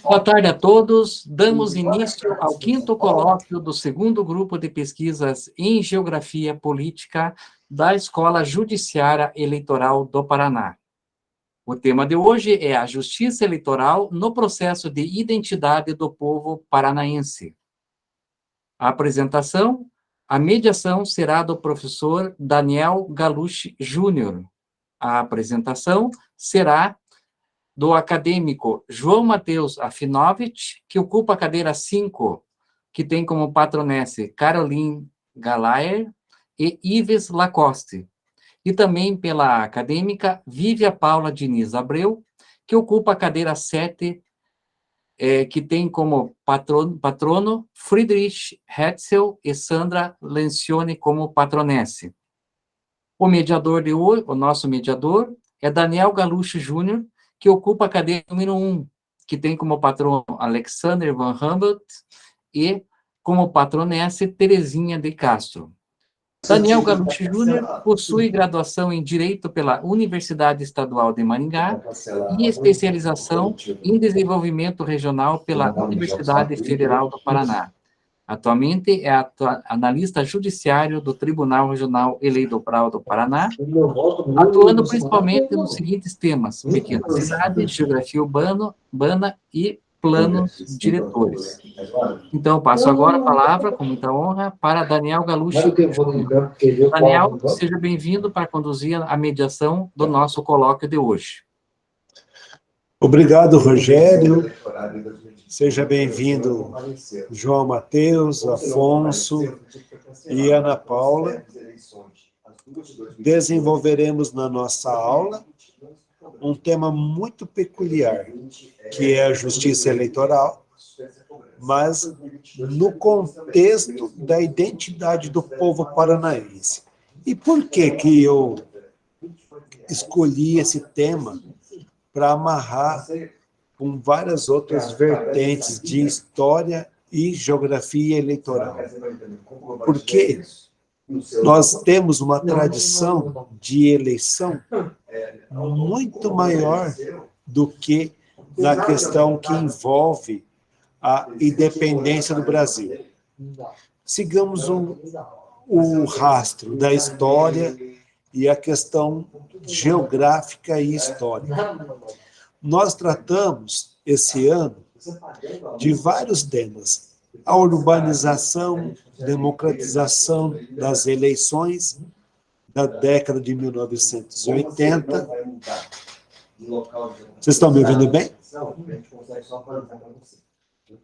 Boa tarde a todos. Damos início ao 5º colóquio do 2º grupo de pesquisas em Geografia Política da Escola Judiciária Eleitoral do Paraná. O tema de hoje é a Justiça Eleitoral no processo de identidade do povo paranaense. A apresentação, a mediação será do professor Daniel Galucci Júnior. A apresentação será do acadêmico João Matheus Afinovich, que ocupa a cadeira 5, que tem como patronesse Caroline Galaer e Ives Lacoste, e também pela acadêmica Vívia Paula Diniz Abreu, que ocupa a cadeira 7, que tem como patrono Friedrich Hetzel e Sandra Lencioni como patronesse. O mediador de hoje, o nosso mediador, é Daniel Galucci Júnior, que ocupa a cadeira número 1, que tem como patrono Alexander Van Humboldt e como patronesse Terezinha de Castro. Daniel Galucci Júnior possui graduação em Direito pela Universidade Estadual de Maringá e especialização em Desenvolvimento Regional pela Universidade Federal do Paraná. Atualmente é analista judiciário do Tribunal Regional Eleitoral do Paraná, atuando principalmente nos seguintes temas: pequena cidade, geografia urbana e planos diretores. Então, passo agora a palavra, com muita honra, para Daniel Galucci Júnior. Daniel, seja bem-vindo para conduzir a mediação do nosso colóquio de hoje. Obrigado, Rogério. Seja bem-vindo, João Matheus, Afonso e Ana Paula. Desenvolveremos na nossa aula um tema muito peculiar, que é a justiça eleitoral, mas no contexto da identidade do povo paranaense. E por que eu escolhi esse tema para amarrar com várias outras vertentes de história e geografia eleitoral? Porque nós temos uma tradição de eleição muito maior do que na questão que envolve a independência do Brasil. Sigamos o rastro da história e a questão geográfica e histórica. Nós tratamos, esse ano, de vários temas. A urbanização, democratização das eleições da década de 1980. Vocês estão me ouvindo bem?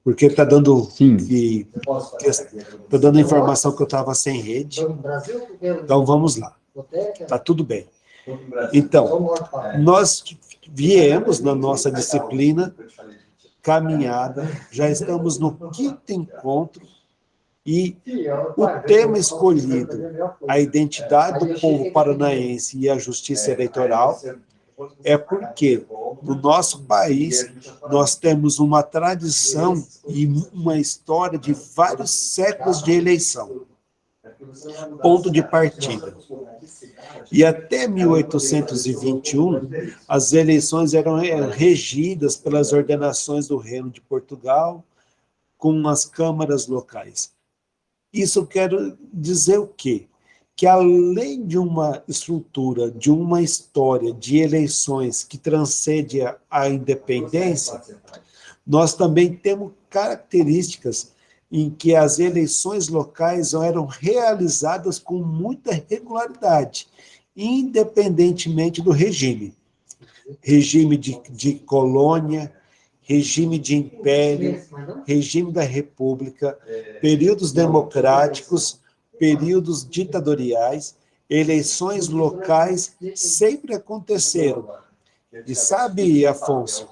Porque está dando, tá dando informação que eu estava sem rede. Então, vamos lá. Está tudo bem. Então, nós viemos na nossa disciplina caminhada, já estamos no 5º encontro e o tema escolhido, a identidade do povo paranaense e a justiça eleitoral, é porque no nosso país nós temos uma tradição e uma história de vários séculos de eleição. Ponto de partida. E até 1821, as eleições eram regidas pelas ordenações do Reino de Portugal, com as câmaras locais. Isso quer dizer o quê? Que além de uma estrutura, de uma história de eleições que transcende a independência, nós também temos características em que as eleições locais eram realizadas com muita regularidade, independentemente do regime. Regime de colônia, regime de império, regime da república, períodos democráticos, períodos ditatoriais, eleições locais sempre aconteceram. E sabe, Afonso,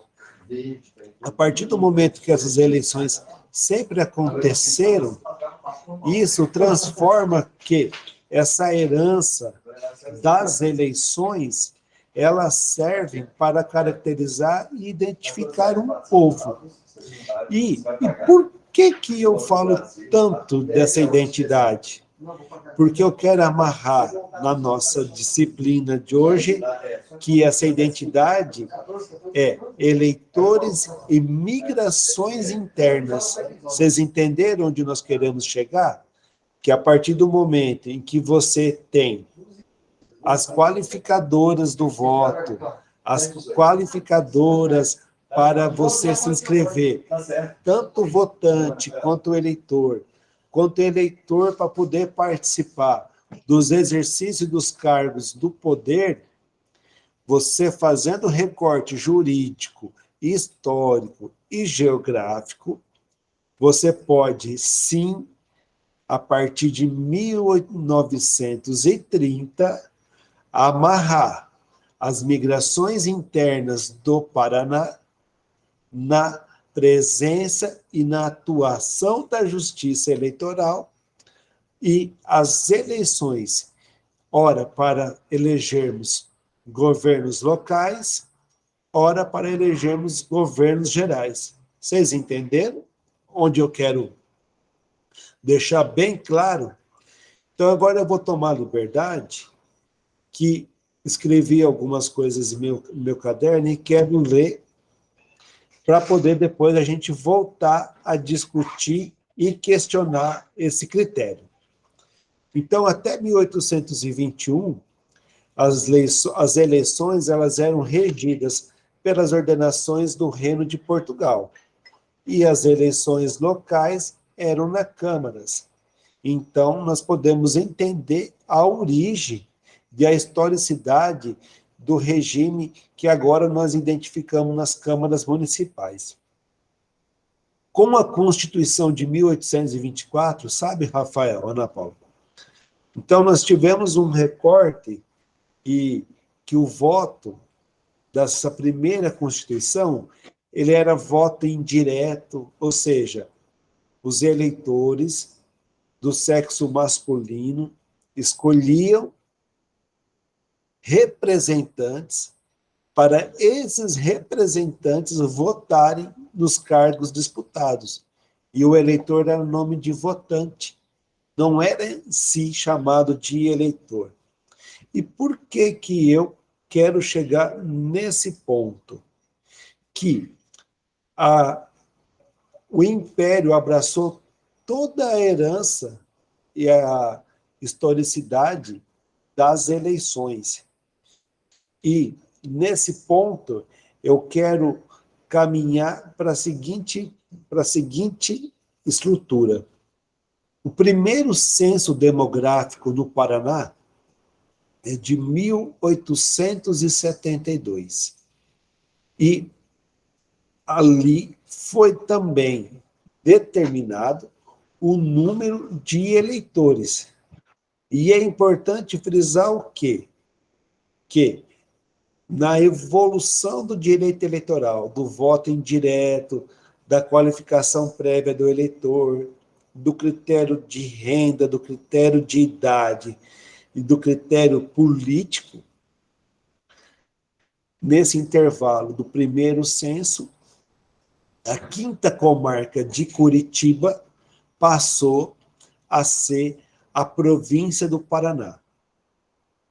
a partir do momento que essas eleições sempre aconteceram, isso transforma que essa herança das eleições, elas servem para caracterizar e identificar um povo. E por que eu falo tanto dessa identidade? Porque eu quero amarrar na nossa disciplina de hoje que essa identidade é eleitores e migrações internas. Vocês entenderam onde nós queremos chegar? Que a partir do momento em que você tem as qualificadoras do voto, as qualificadoras para você se inscrever, tanto o votante quanto o eleitor para poder participar dos exercícios dos cargos do poder, você fazendo recorte jurídico, histórico e geográfico, você pode, sim, a partir de 1930, amarrar as migrações internas do Paraná na presença e na atuação da Justiça Eleitoral e as eleições, ora para elegermos governos locais, ora para elegermos governos gerais. Vocês entenderam? Onde eu quero deixar bem claro. Então, agora eu vou tomar a liberdade que escrevi algumas coisas no meu caderno e quero ler para poder depois a gente voltar a discutir e questionar esse critério. Então, até 1821, as eleições elas eram regidas pelas ordenações do Reino de Portugal, e as eleições locais eram nas câmaras. Então, nós podemos entender a origem e a historicidade do regime que agora nós identificamos nas câmaras municipais. Com a Constituição de 1824, sabe, Rafael, Ana Paula? Então, nós tivemos um recorte e que o voto dessa primeira Constituição, ele era voto indireto, ou seja, os eleitores do sexo masculino escolhiam representantes para esses representantes votarem nos cargos disputados. E o eleitor era o nome de votante, não era em si chamado de eleitor. E por que eu quero chegar nesse ponto? Que o Império abraçou toda a herança e a historicidade das eleições. E, nesse ponto, eu quero caminhar para a seguinte estrutura. O primeiro censo demográfico no Paraná é de 1872. E ali foi também determinado o número de eleitores. E é importante frisar o quê? Que na evolução do direito eleitoral, do voto indireto, da qualificação prévia do eleitor, do critério de renda, do critério de idade e do critério político, nesse intervalo do primeiro censo, a 5ª comarca de Curitiba passou a ser a província do Paraná.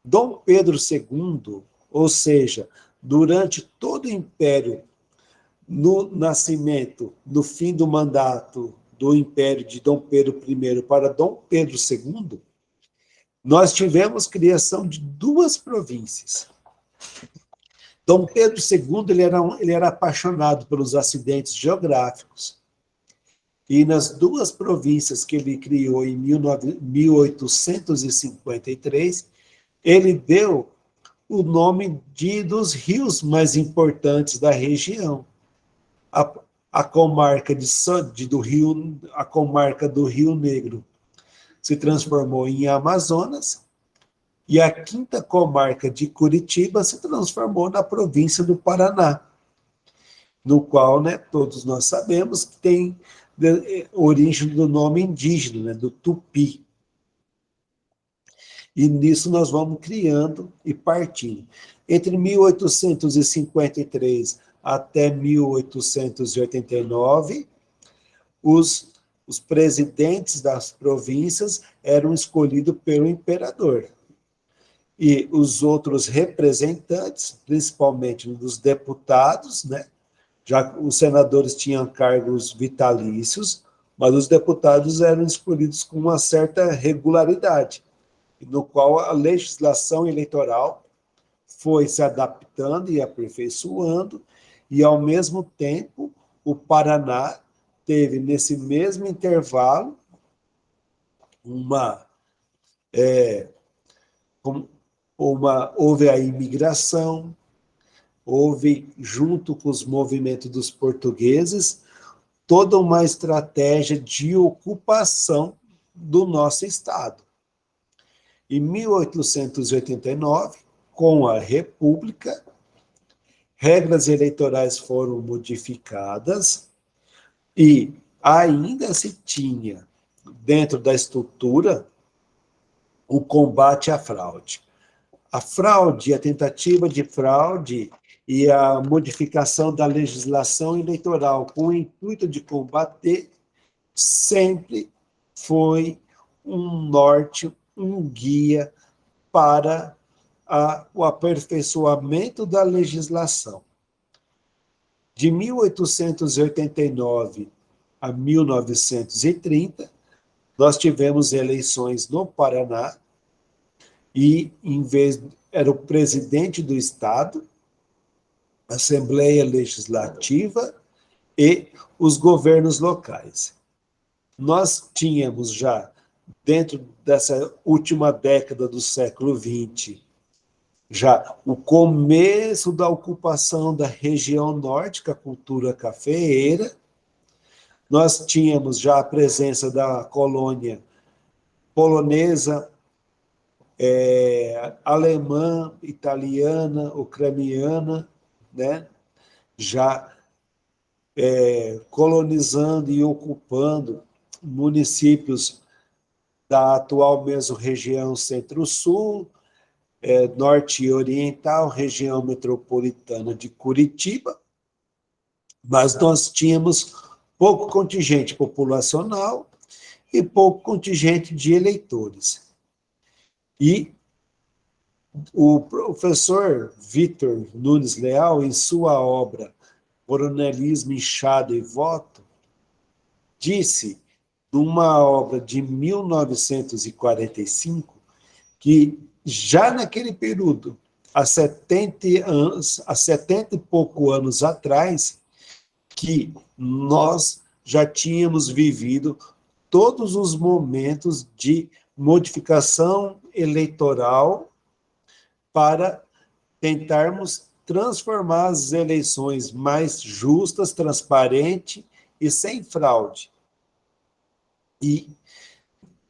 Dom Pedro II, ou seja, durante todo o Império, no nascimento, no fim do mandato do Império de Dom Pedro I para Dom Pedro II, nós tivemos criação de 2 províncias. Dom Pedro II ele era apaixonado pelos acidentes geográficos, e nas 2 províncias que ele criou em 1853, ele deu o nome dos rios mais importantes da região. A comarca a comarca do Rio Negro se transformou em Amazonas, e a 5ª comarca de Curitiba se transformou na província do Paraná, no qual, todos nós sabemos que tem origem do nome indígena, do Tupi. E nisso nós vamos criando e partindo. Entre 1853 até 1889, os os presidentes das províncias eram escolhidos pelo imperador. E os outros representantes, principalmente dos deputados, né? Já os senadores tinham cargos vitalícios, mas os deputados eram escolhidos com uma certa regularidade, no qual a legislação eleitoral foi se adaptando e aperfeiçoando, e, ao mesmo tempo, o Paraná teve, nesse mesmo intervalo, houve a imigração, houve, junto com os movimentos dos portugueses, toda uma estratégia de ocupação do nosso estado. Em 1889, com a República, regras eleitorais foram modificadas e ainda se tinha, dentro da estrutura, o combate à fraude. A fraude, a tentativa de fraude e a modificação da legislação eleitoral com o intuito de combater sempre foi um norte, um guia para o aperfeiçoamento da legislação. De 1889 a 1930, nós tivemos eleições no Paraná e, era o presidente do Estado, Assembleia Legislativa e os governos locais. Nós tínhamos já, dentro dessa última década do século XX, já o começo da ocupação da região norte, com a cultura cafeeira. Nós tínhamos já a presença da colônia polonesa, alemã, italiana, ucraniana, né? Já colonizando e ocupando municípios da atual mesorregião Centro-Sul, Norte e Oriental, região metropolitana de Curitiba, mas nós tínhamos pouco contingente populacional e pouco contingente de eleitores. E o professor Vitor Nunes Leal, em sua obra Coronelismo, Inchada e Voto, disse, numa obra de 1945, que já naquele período, há 70 e pouco anos atrás, que nós já tínhamos vivido todos os momentos de modificação eleitoral para tentarmos transformar as eleições mais justas, transparentes e sem fraude. E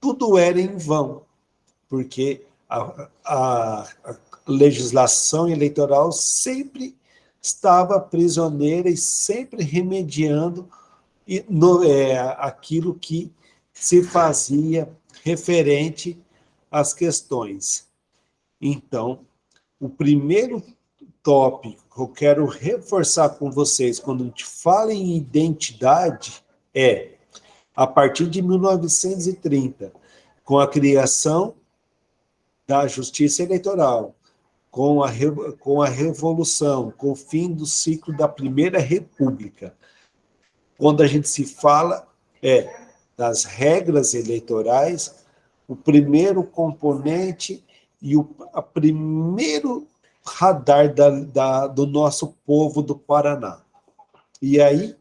tudo era em vão, porque a legislação eleitoral sempre estava prisioneira e sempre remediando aquilo que se fazia referente às questões. Então, o primeiro tópico que eu quero reforçar com vocês quando a gente fala em identidade a partir de 1930, com a criação da Justiça Eleitoral, com a Revolução, com o fim do ciclo da Primeira República. Quando a gente se fala das regras eleitorais, o primeiro componente e o primeiro radar do nosso povo do Paraná. E aí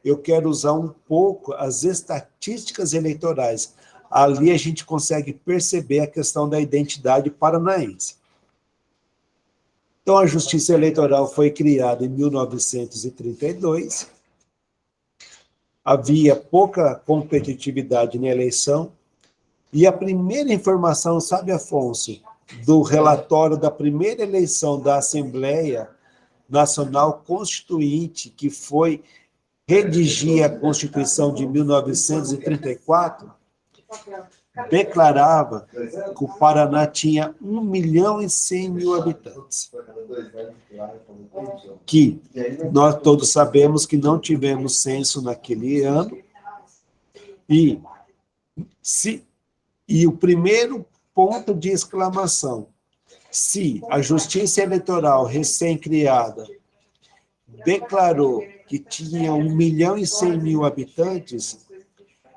eu quero usar um pouco as estatísticas eleitorais. Ali a gente consegue perceber a questão da identidade paranaense. Então, a Justiça Eleitoral foi criada em 1932. Havia pouca competitividade na eleição. E a primeira informação, sabe, Afonso, do relatório da primeira eleição da Assembleia Nacional Constituinte, que foi redigir a Constituição de 1934, declarava que o Paraná tinha 1.100.000 habitantes. Que nós todos sabemos que não tivemos censo naquele ano, E, e o primeiro ponto de exclamação, se a Justiça Eleitoral recém-criada declarou que tinha 1.100.000 habitantes,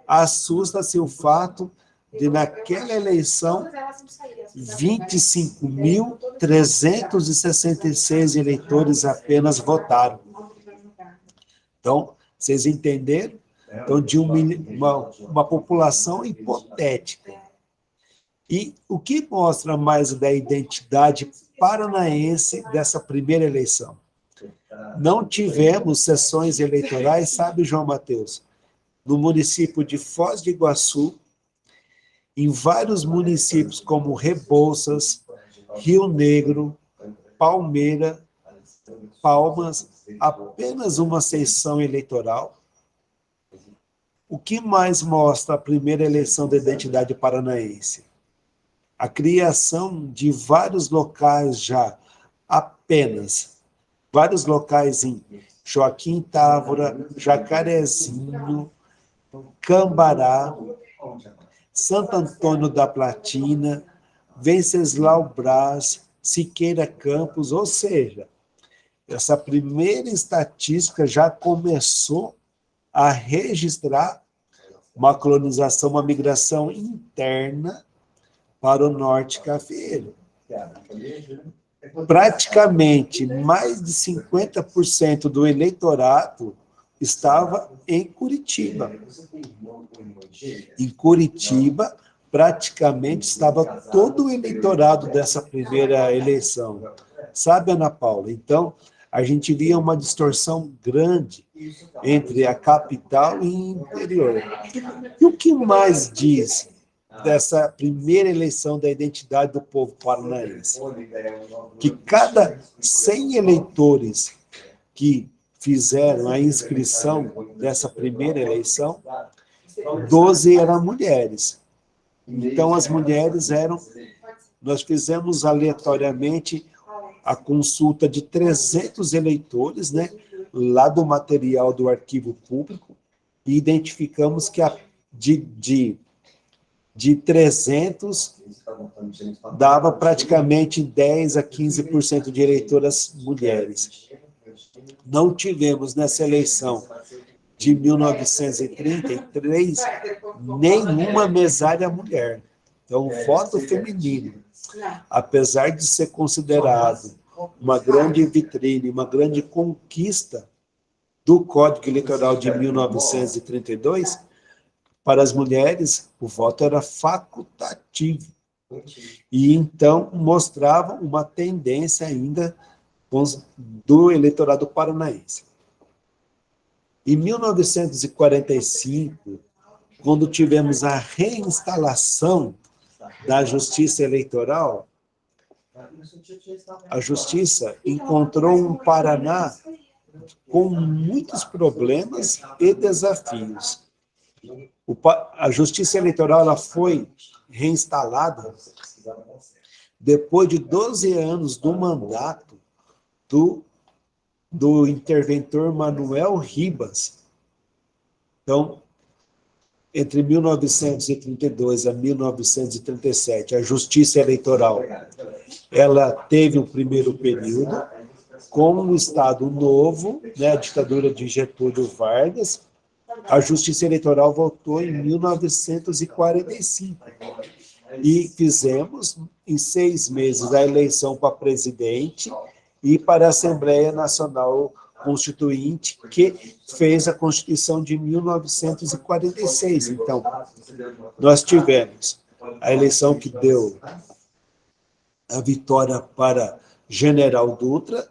assusta-se o fato de, naquela eleição, 25.366 eleitores apenas votaram. Então, vocês entenderam? Então, de uma população hipotética. E o que mostra mais da identidade paranaense dessa primeira eleição? Não tivemos sessões eleitorais, sabe, João Mateus? No município de Foz do Iguaçu, em vários municípios como Rebouças, Rio Negro, Palmeira, Palmas, apenas uma sessão eleitoral. O que mais mostra a primeira eleição da identidade paranaense? A criação de vários locais já, vários locais em Joaquim Távora, Jacarezinho, Cambará, Santo Antônio da Platina, Venceslau Braz, Siqueira Campos, ou seja, essa primeira estatística já começou a registrar uma colonização, uma migração interna para o norte cafeiro. Praticamente mais de 50% do eleitorado estava em Curitiba. Em Curitiba, praticamente estava todo o eleitorado dessa primeira eleição. Sabe, Ana Paula? Então, a gente via uma distorção grande entre a capital e o interior. E o que mais diz dessa primeira eleição da identidade do povo paranaense? Que cada 100 eleitores que fizeram a inscrição dessa primeira eleição, 12 eram mulheres. Então, as mulheres eram... Nós fizemos aleatoriamente a consulta de 300 eleitores, né, lá do material do arquivo público, e identificamos que de 300, dava praticamente 10% a 15% de eleitoras mulheres. Não tivemos nessa eleição de 1933 nenhuma mesária mulher. Então, voto feminino, apesar de ser considerado uma grande vitrine, uma grande conquista do Código Eleitoral de 1932, para as mulheres, o voto era facultativo. E, então, mostrava uma tendência ainda do eleitorado paranaense. Em 1945, quando tivemos a reinstalação da Justiça Eleitoral, a Justiça encontrou um Paraná com muitos problemas e desafios. A Justiça Eleitoral ela foi reinstalada depois de 12 anos do mandato do interventor Manuel Ribas. Então, entre 1932 a 1937, a Justiça Eleitoral ela teve o primeiro período com um Estado novo, né, a ditadura de Getúlio Vargas. A Justiça Eleitoral voltou em 1945 e fizemos em 6 meses a eleição para presidente e para a Assembleia Nacional Constituinte, que fez a Constituição de 1946. Então, nós tivemos a eleição que deu a vitória para General Dutra,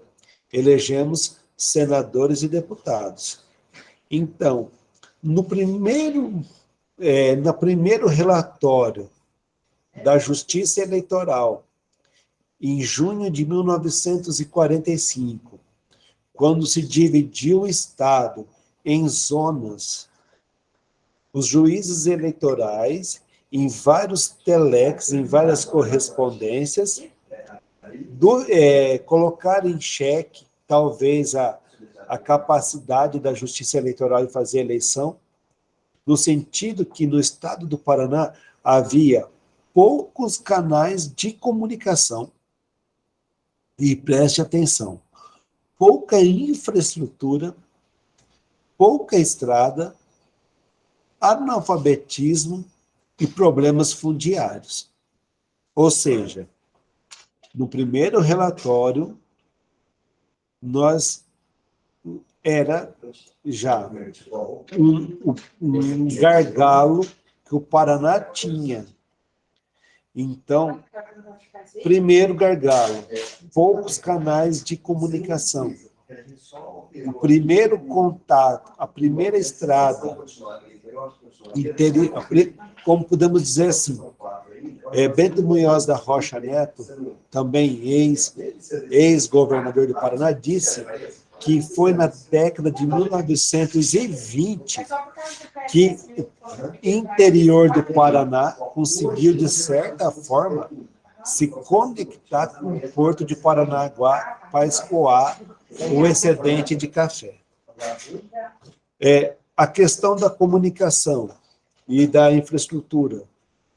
elegemos senadores e deputados. Então, no primeiro relatório da Justiça Eleitoral, em junho de 1945, quando se dividiu o Estado em zonas, os juízes eleitorais, em vários telex, em várias correspondências, colocaram em xeque, talvez, a capacidade da Justiça Eleitoral de fazer eleição, no sentido que no estado do Paraná havia poucos canais de comunicação, e preste atenção, pouca infraestrutura, pouca estrada, analfabetismo e problemas fundiários. Ou seja, no primeiro relatório, nós era já um gargalo que o Paraná tinha. Então, primeiro gargalo, poucos canais de comunicação. O primeiro contato, a primeira estrada, como podemos dizer assim, Bento Munhoz da Rocha Neto, também ex-governador do Paraná, disse que foi na década de 1920 que o interior do Paraná conseguiu, de certa forma, se conectar com o porto de Paranaguá para escoar o excedente de café. A questão da comunicação e da infraestrutura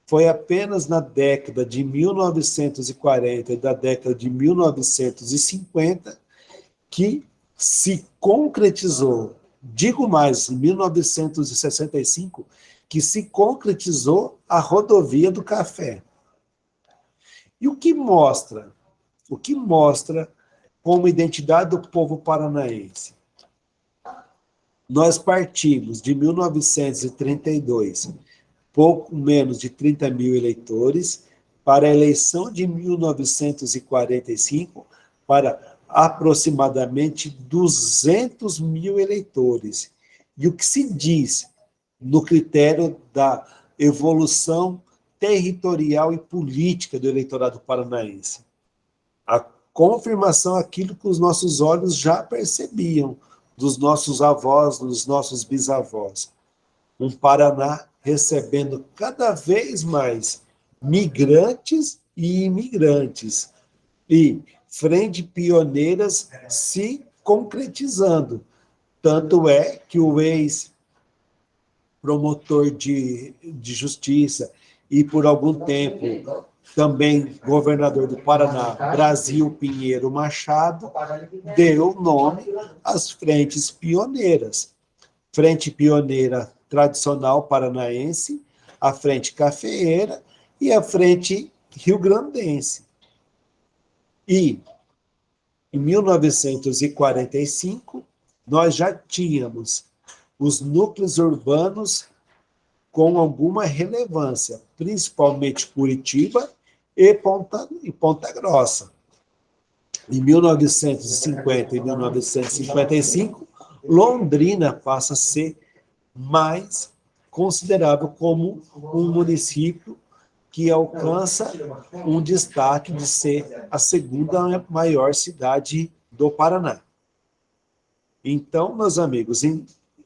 foi apenas na década de 1940 e da década de 1950 que se concretizou, digo mais, em 1965, que se concretizou a rodovia do café. E o que mostra? O que mostra como identidade do povo paranaense? Nós partimos de 1932, pouco menos de 30 mil eleitores, para a eleição de 1945, para aproximadamente 200 mil eleitores. E o que se diz no critério da evolução territorial e política do eleitorado paranaense? A confirmação daquilo que os nossos olhos já percebiam, dos nossos avós, dos nossos bisavós. Um Paraná recebendo cada vez mais migrantes e imigrantes. E frente pioneiras se concretizando. Tanto é que o ex-promotor de justiça e, por algum tempo, também governador do Paraná, Brasil Pinheiro Machado, deu nome às frentes pioneiras. Frente pioneira tradicional paranaense, a frente cafeeira e a frente rio-grandense. E, em 1945, nós já tínhamos os núcleos urbanos com alguma relevância, principalmente Curitiba e Ponta Grossa. Em 1950 e 1955, Londrina passa a ser mais considerável como um município que alcança um destaque de ser a segunda maior cidade do Paraná. Então, meus amigos,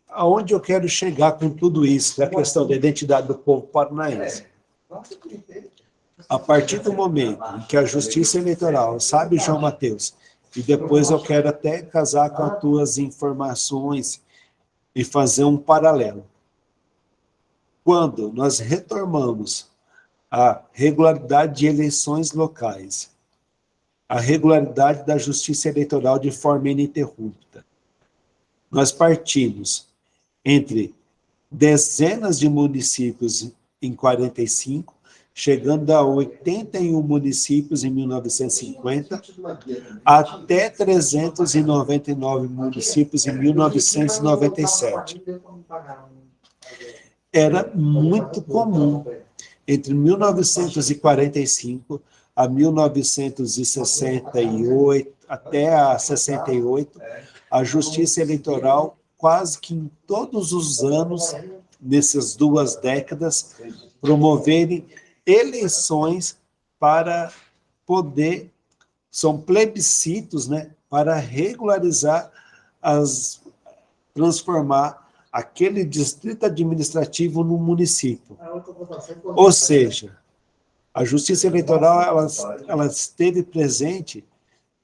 aonde eu quero chegar com tudo isso, a questão da identidade do povo paranaense? A partir do momento em que a Justiça Eleitoral, sabe, João Mateus, e depois eu quero até casar com as tuas informações e fazer um paralelo. Quando nós retomamos a regularidade de eleições locais, a regularidade da Justiça Eleitoral de forma ininterrupta, nós partimos entre dezenas de municípios em 45, chegando a 81 municípios em 1950, até 399 municípios em 1997. Era muito comum, entre 1945 a 1968, até a 68, a Justiça Eleitoral, quase que em todos os anos, nessas 2 décadas, promoverem eleições para poder, são plebiscitos, né, para regularizar, transformar aquele distrito administrativo num município. Ou seja, a Justiça Eleitoral ela esteve presente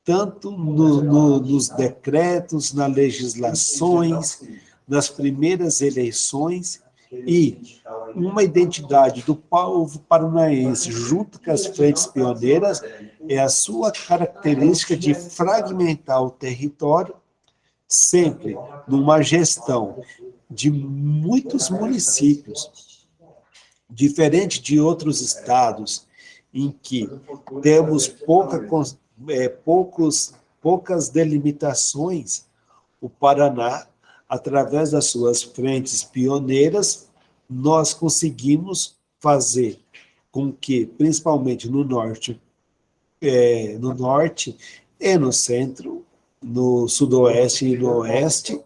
tanto nos decretos, nas legislações, nas primeiras eleições, e uma identidade do povo paranaense junto com as frentes pioneiras é a sua característica de fragmentar o território, sempre numa gestão de muitos municípios, diferente de outros estados, em que temos poucas delimitações. O Paraná, através das suas frentes pioneiras, nós conseguimos fazer com que, principalmente no norte e no centro, no sudoeste e no oeste,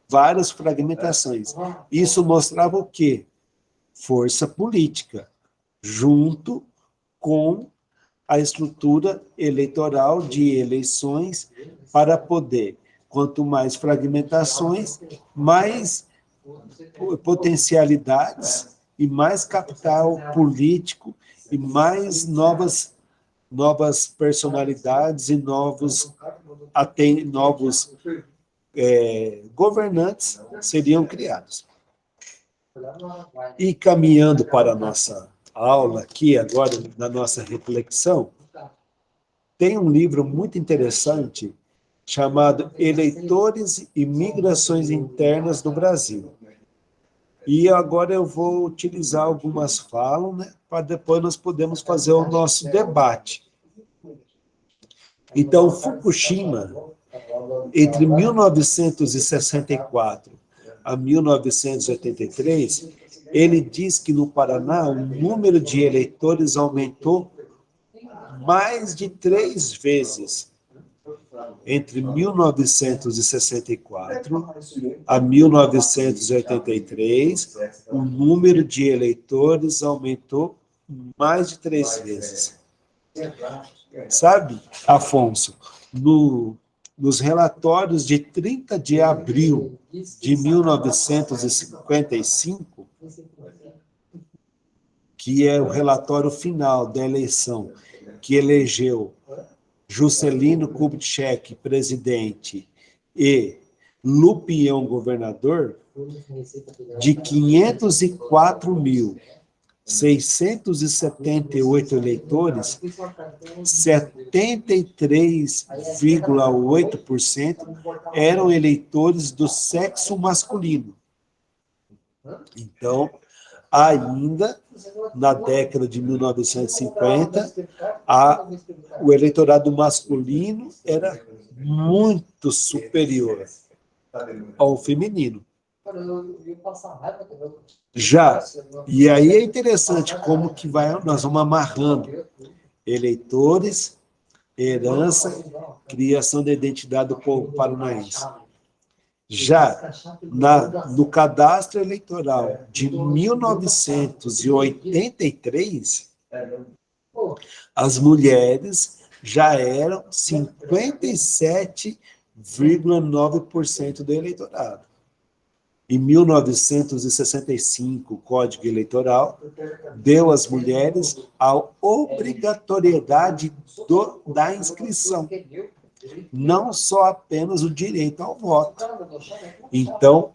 várias fragmentações. Isso mostrava o quê? Força política, junto com a estrutura eleitoral de eleições para poder, quanto mais fragmentações, mais potencialidades e mais capital político e mais novas personalidades e novos governantes seriam criados. E caminhando para a nossa aula aqui, agora, na nossa reflexão, tem um livro muito interessante chamado Eleitores e Migrações Internas do Brasil. E agora eu vou utilizar algumas falas, né, para depois nós podermos fazer o nosso debate. Então, Fukushima, entre 1964 a 1983, ele diz que no Paraná o número de eleitores aumentou mais de 3 vezes. Entre 1964 a 1983, o número de eleitores aumentou mais de 3 vezes. Sabe, Afonso, nos relatórios de 30 de abril de 1955, que é o relatório final da eleição, que elegeu Juscelino Kubitschek presidente e Lampião governador, de 504.678 eleitores, 73,8% eram eleitores do sexo masculino. Então, ainda na década de 1950, o eleitorado masculino era muito superior ao feminino. E aí é interessante como que nós vamos amarrando eleitores, herança, criação da identidade do povo paranaense. Já no cadastro eleitoral de 1983, as mulheres já eram 57,9% do eleitorado. Em 1965, o Código Eleitoral deu às mulheres a obrigatoriedade da inscrição, não só apenas o direito ao voto. Então,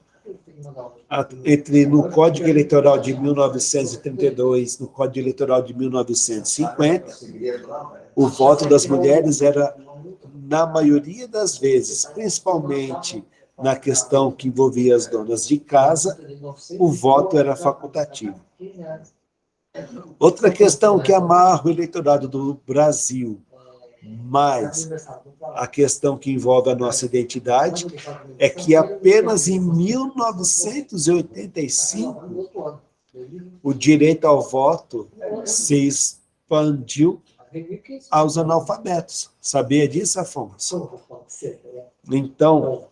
no Código Eleitoral de 1932, no Código Eleitoral de 1950, o voto das mulheres era, na maioria das vezes, principalmente na questão que envolvia as donas de casa, o voto era facultativo. Outra questão que amarra o eleitorado do Brasil, mas a questão que envolve a nossa identidade, é que apenas em 1985 o direito ao voto se expandiu aos analfabetos. Sabia disso, Afonso? Então,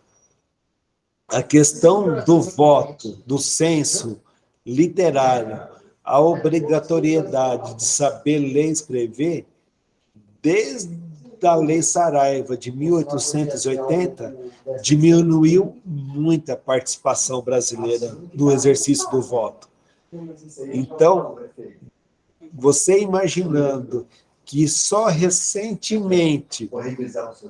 a questão do voto, do censo literário, a obrigatoriedade de saber ler e escrever, desde a Lei Saraiva de 1880, diminuiu muito a participação brasileira no exercício do voto. Então, você imaginando que só recentemente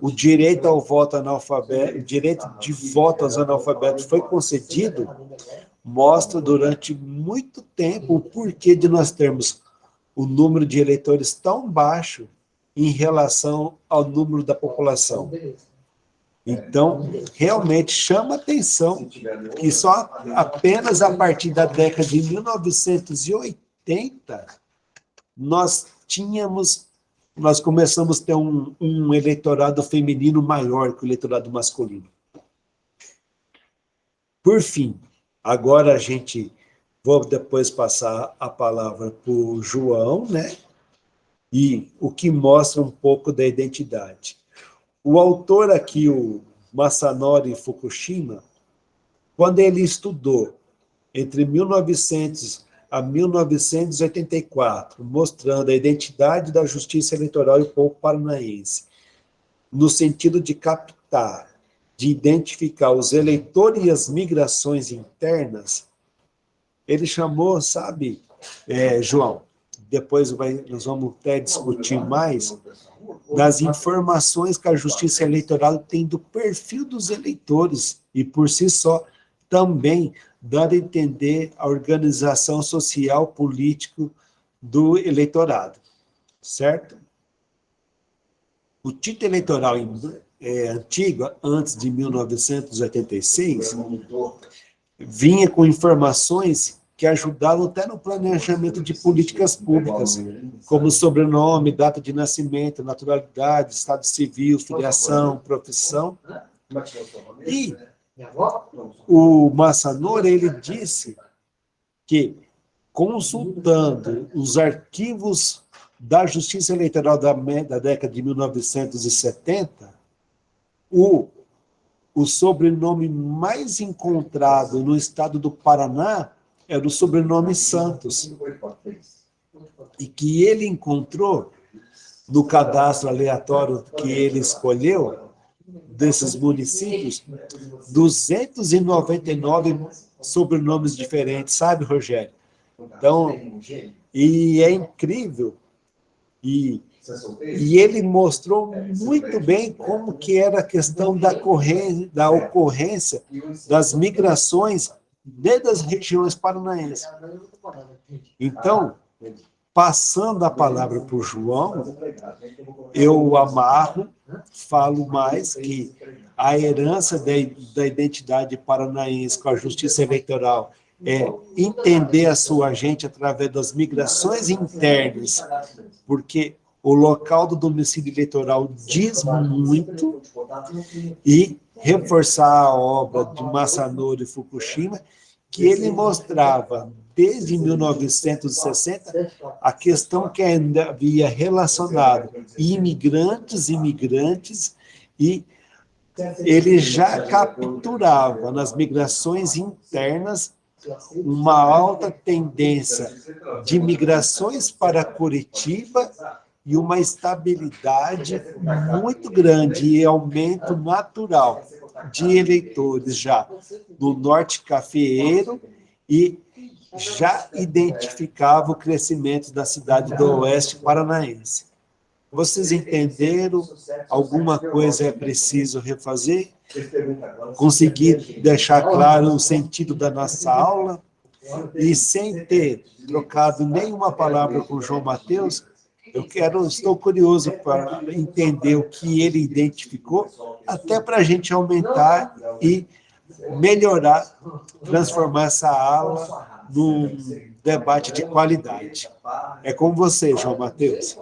o direito ao voto analfabeto, o direito de voto aos analfabetos foi concedido, mostra durante muito tempo o porquê de nós termos o número de eleitores tão baixo em relação ao número da população. Então, realmente chama atenção que só apenas a partir da década de 1980 nós começamos a ter um eleitorado feminino maior que o eleitorado masculino. Por fim, agora vou depois passar a palavra para o João, né? E o que mostra um pouco da identidade. O autor aqui, o Masanori Fukushima, quando ele estudou entre 1900 a 1984, mostrando a identidade da justiça eleitoral e o povo paranaense, no sentido de captar, de identificar os eleitores e as migrações internas, ele chamou, sabe, João, depois nós vamos até discutir mais, das informações que a Justiça Eleitoral tem do perfil dos eleitores e, por si só, também dar a entender a organização social, político do eleitorado, certo? O título eleitoral antigo, antes de 1986, vinha com informações que ajudavam até no planejamento de políticas públicas, como sobrenome, data de nascimento, naturalidade, estado civil, filiação, profissão. E o Masanori, ele disse que, consultando os arquivos da Justiça Eleitoral da década de 1970, o sobrenome mais encontrado no estado do Paraná era o sobrenome Santos, e que ele encontrou no cadastro aleatório que ele escolheu, desses municípios, 299 sobrenomes diferentes, sabe, Rogério? Então, e é incrível, e ele mostrou muito bem como que era a questão da ocorrência das migrações desde as regiões paranaenses. Então, passando a palavra para o João, eu amarro, falo mais que a herança da identidade paranaense com a justiça eleitoral é entender a sua gente através das migrações internas, porque o local do domicílio eleitoral diz muito, e reforçar a obra de Masanori Fukushima, que ele mostrava, desde 1960, a questão que ainda havia relacionado imigrantes, e ele já capturava nas migrações internas uma alta tendência de migrações para Curitiba e uma estabilidade muito grande e aumento natural de eleitores já no norte cafeeiro, e já identificava o crescimento da cidade do oeste paranaense. Vocês entenderam? Alguma coisa é preciso refazer? Consegui deixar claro o sentido da nossa aula? E sem ter trocado nenhuma palavra com o João Mateus, estou curioso para entender o que ele identificou, até para a gente aumentar e melhorar, transformar essa aula num debate de qualidade. É com você, João Mateus.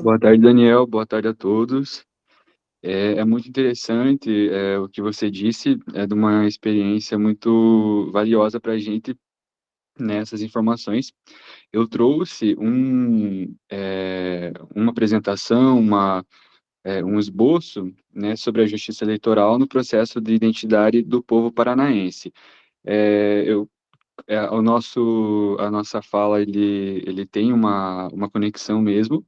Boa tarde, Daniel. Boa tarde a todos. É muito interessante o que você disse, é de uma experiência muito valiosa para a gente nessas informações. Eu trouxe uma apresentação, um esboço, né, sobre a justiça eleitoral no processo de identidade do povo paranaense. A nossa fala, ele tem uma conexão mesmo,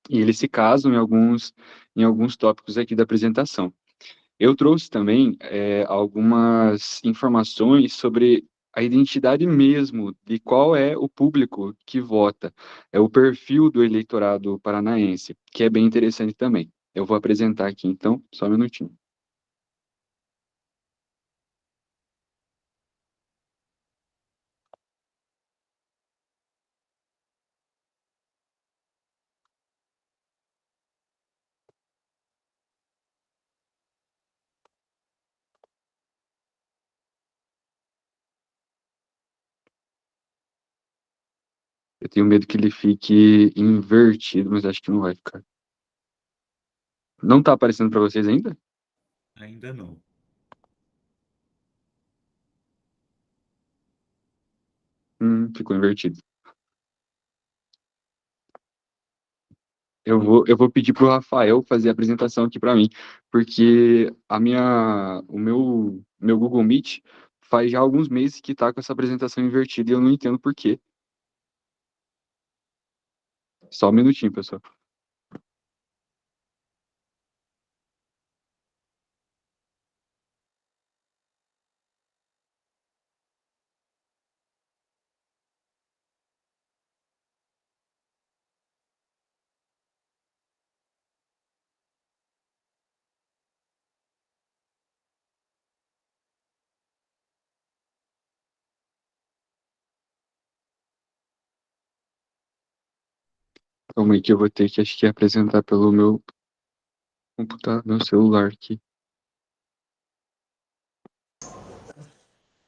e eles se casam em alguns tópicos aqui da apresentação. Eu trouxe também algumas informações sobre a identidade mesmo de qual é o público que vota, é o perfil do eleitorado paranaense, que é bem interessante também. Eu vou apresentar aqui, então, só um minutinho. Eu tenho medo que ele fique invertido, mas acho que não vai ficar. Não tá aparecendo para vocês ainda? Ainda não. Ficou invertido. Eu vou pedir para o Rafael fazer a apresentação aqui para mim, porque o meu Google Meet faz já alguns meses que está com essa apresentação invertida e eu não entendo por quê. Só um minutinho, pessoal. Calma aí que eu vou ter que, acho que, apresentar pelo meu computador, meu celular aqui.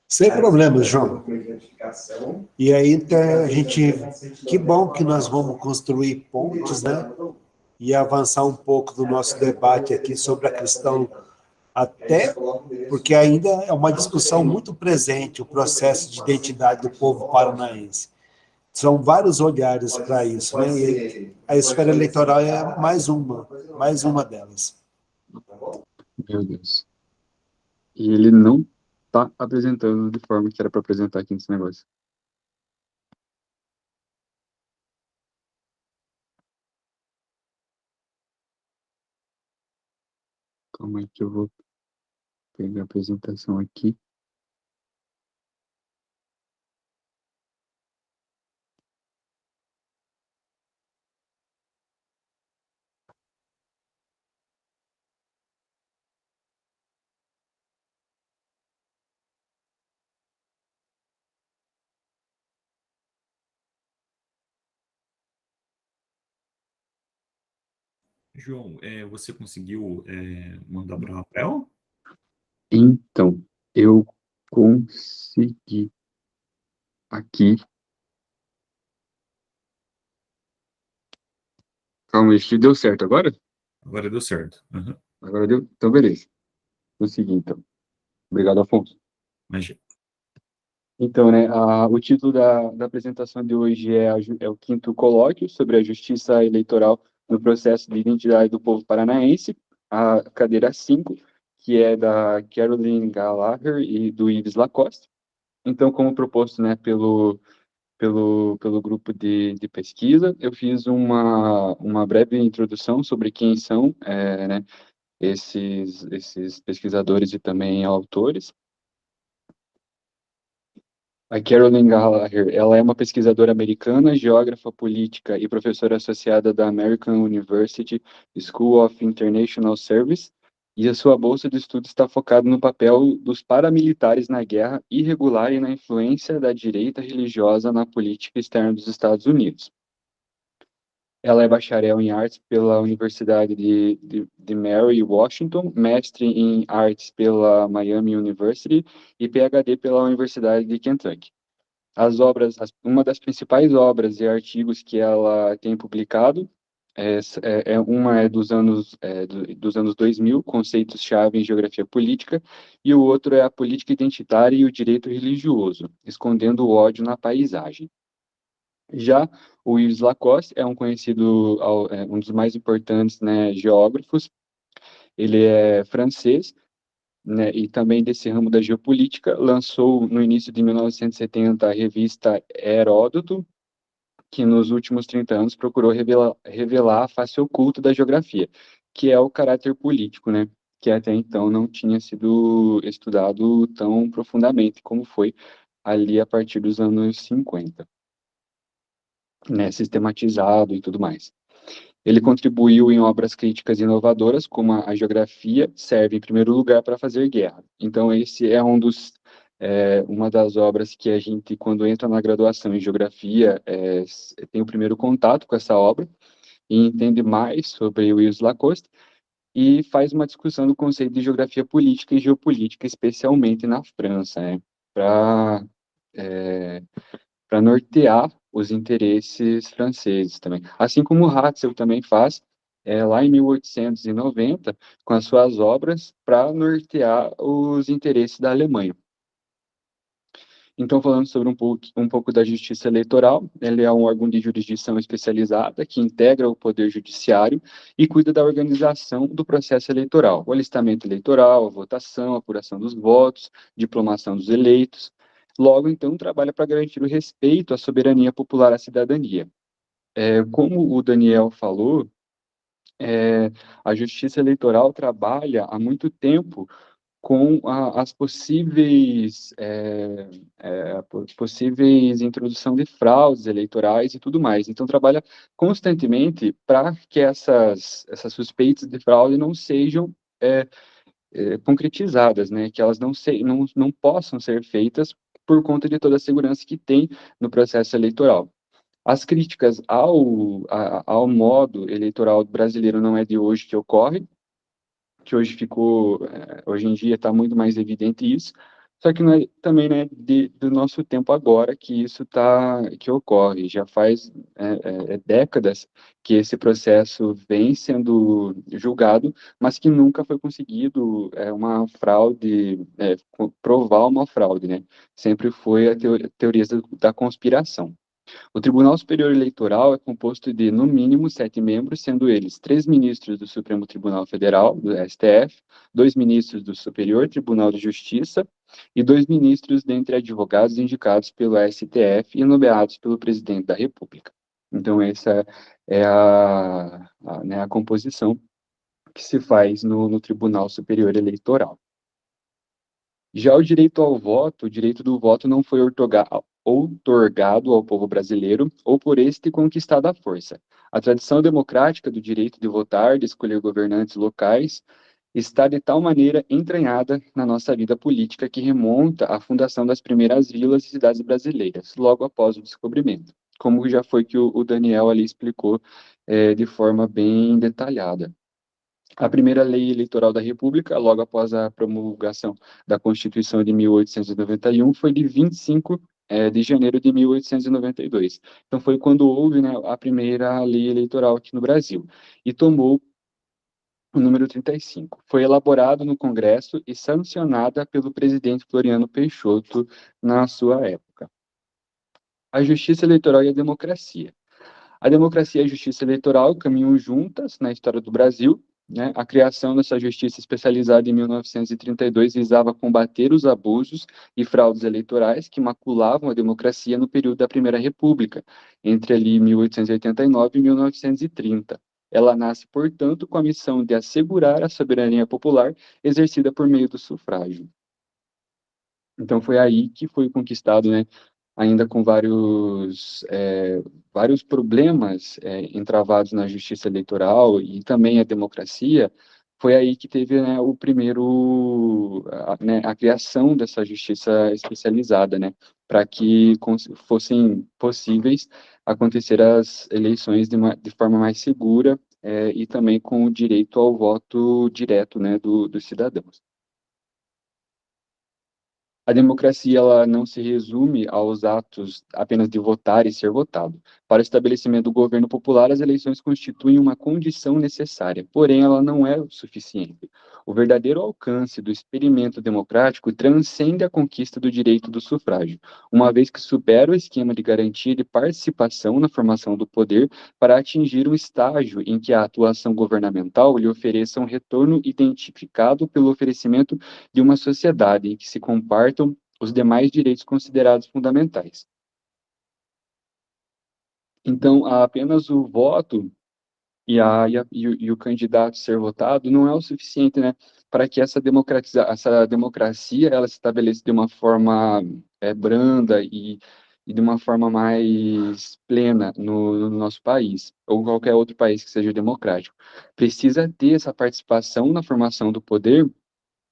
Sem problemas, João. E aí, então, que bom que nós vamos construir pontes, né? E avançar um pouco do nosso debate aqui sobre a questão, até porque ainda é uma discussão muito presente, o processo de identidade do povo paranaense. São vários olhares para isso, né? E a esfera eleitoral é mais uma delas. Meu Deus. E ele não tá apresentando de forma que era para apresentar aqui nesse negócio. Calma aí que eu vou pegar a apresentação aqui. João, você conseguiu mandar para o Rafael? Então, eu consegui aqui. Calma aí, acho que deu certo agora? Agora deu certo. Uhum. Agora deu? Então, beleza. Consegui, então. Obrigado, Afonso. Imagina. Então, né, o título da apresentação de hoje é o quinto colóquio sobre a justiça eleitoral no processo de identidade do povo paranaense, a cadeira 5, que é da Caroline Gallagher e do Yves Lacoste. Então, como proposto, né, pelo grupo de pesquisa, eu fiz uma breve introdução sobre quem são, né, esses pesquisadores e também autores. A Carolyn Gallagher, ela é uma pesquisadora americana, geógrafa política e professora associada da American University School of International Service, e a sua bolsa de estudo está focada no papel dos paramilitares na guerra irregular e na influência da direita religiosa na política externa dos Estados Unidos. Ela é bacharel em artes pela Universidade de Mary Washington, mestre em artes pela Miami University e PhD pela Universidade de Kentucky. Uma das principais obras e artigos que ela tem publicado, uma é dos anos 2000, Conceitos-chave em Geografia Política, e o outro é A Política Identitária e o Direito Religioso, Escondendo o Ódio na Paisagem. Já o Yves Lacoste é um conhecido, um dos mais importantes, né, geógrafos. Ele é francês, né, e também desse ramo da geopolítica. Lançou no início de 1970 a revista Heródoto, que nos últimos 30 anos procurou revelar a face oculta da geografia, que é o caráter político, né, que até então não tinha sido estudado tão profundamente como foi ali a partir dos anos 50. Né, sistematizado e tudo mais. Ele contribuiu em obras críticas inovadoras, como a geografia serve em primeiro lugar para fazer guerra. Então, esse é uma das obras que a gente, quando entra na graduação em geografia, tem o primeiro contato com essa obra e entende mais sobre o Yves Lacoste e faz uma discussão do conceito de geografia política e geopolítica, especialmente na França, né, para nortear os interesses franceses também. Assim como Ratzel também faz, lá em 1890, com as suas obras, para nortear os interesses da Alemanha. Então, falando sobre um pouco da justiça eleitoral, ele é um órgão de jurisdição especializada que integra o poder judiciário e cuida da organização do processo eleitoral, o alistamento eleitoral, a votação, a apuração dos votos, diplomação dos eleitos. Logo, então, trabalha para garantir o respeito à soberania popular à cidadania. Como o Daniel falou, a justiça eleitoral trabalha há muito tempo com as possíveis introdução de fraudes eleitorais e tudo mais. Então, trabalha constantemente para que essas suspeitas de fraude não sejam concretizadas, né? Que elas não possam ser feitas por conta de toda a segurança que tem no processo eleitoral. As críticas ao modo eleitoral brasileiro não é de hoje que ocorre, que hoje em dia está muito mais evidente isso, só que também não é do nosso tempo agora que que ocorre, já faz décadas que esse processo vem sendo julgado, mas que nunca foi conseguido uma fraude, provar uma fraude, né? Sempre foi a teoria da conspiração. O Tribunal Superior Eleitoral é composto de, no mínimo, 7 membros, sendo eles 3 ministros do Supremo Tribunal Federal, do STF, 2 ministros do Superior Tribunal de Justiça e 2 ministros dentre advogados indicados pelo STF e nomeados pelo Presidente da República. Então, essa é a composição que se faz no Tribunal Superior Eleitoral. Já o direito do voto não foi outorgado ao povo brasileiro ou por este conquistado à força. A tradição democrática do direito de votar, de escolher governantes locais, está de tal maneira entranhada na nossa vida política que remonta à fundação das primeiras vilas e cidades brasileiras, logo após o descobrimento, como já foi que o Daniel ali explicou de forma bem detalhada. A primeira lei eleitoral da República, logo após a promulgação da Constituição de 1891, foi de 25 de janeiro de 1892. Então, foi quando houve, né, a primeira lei eleitoral aqui no Brasil, e tomou o número 35. Foi elaborado no Congresso e sancionada pelo presidente Floriano Peixoto na sua época. A Justiça Eleitoral e a Democracia. A democracia e a justiça eleitoral caminham juntas na história do Brasil, né? A criação dessa justiça especializada em 1932 visava combater os abusos e fraudes eleitorais que maculavam a democracia no período da Primeira República, entre ali 1889 e 1930. Ela nasce, portanto, com a missão de assegurar a soberania popular exercida por meio do sufrágio. Então foi aí que foi conquistado, né, ainda com vários problemas entravados na justiça eleitoral e também a democracia, foi aí que teve, né, a criação dessa justiça especializada, né, para que fossem possíveis acontecer as eleições de forma mais segura e também com o direito ao voto direto, né, dos cidadãos. A democracia ela não se resume aos atos apenas de votar e ser votado. Para o estabelecimento do governo popular, as eleições constituem uma condição necessária, porém ela não é o suficiente. O verdadeiro alcance do experimento democrático transcende a conquista do direito do sufrágio, uma vez que supera o esquema de garantia de participação na formação do poder para atingir um estágio em que a atuação governamental lhe ofereça um retorno identificado pelo oferecimento de uma sociedade em que se compartam os demais direitos considerados fundamentais. Então, apenas o voto e o candidato ser votado não é o suficiente, né, para que essa democracia ela se estabeleça de uma forma branda e de uma forma mais plena no nosso país, ou qualquer outro país que seja democrático. Precisa ter essa participação na formação do poder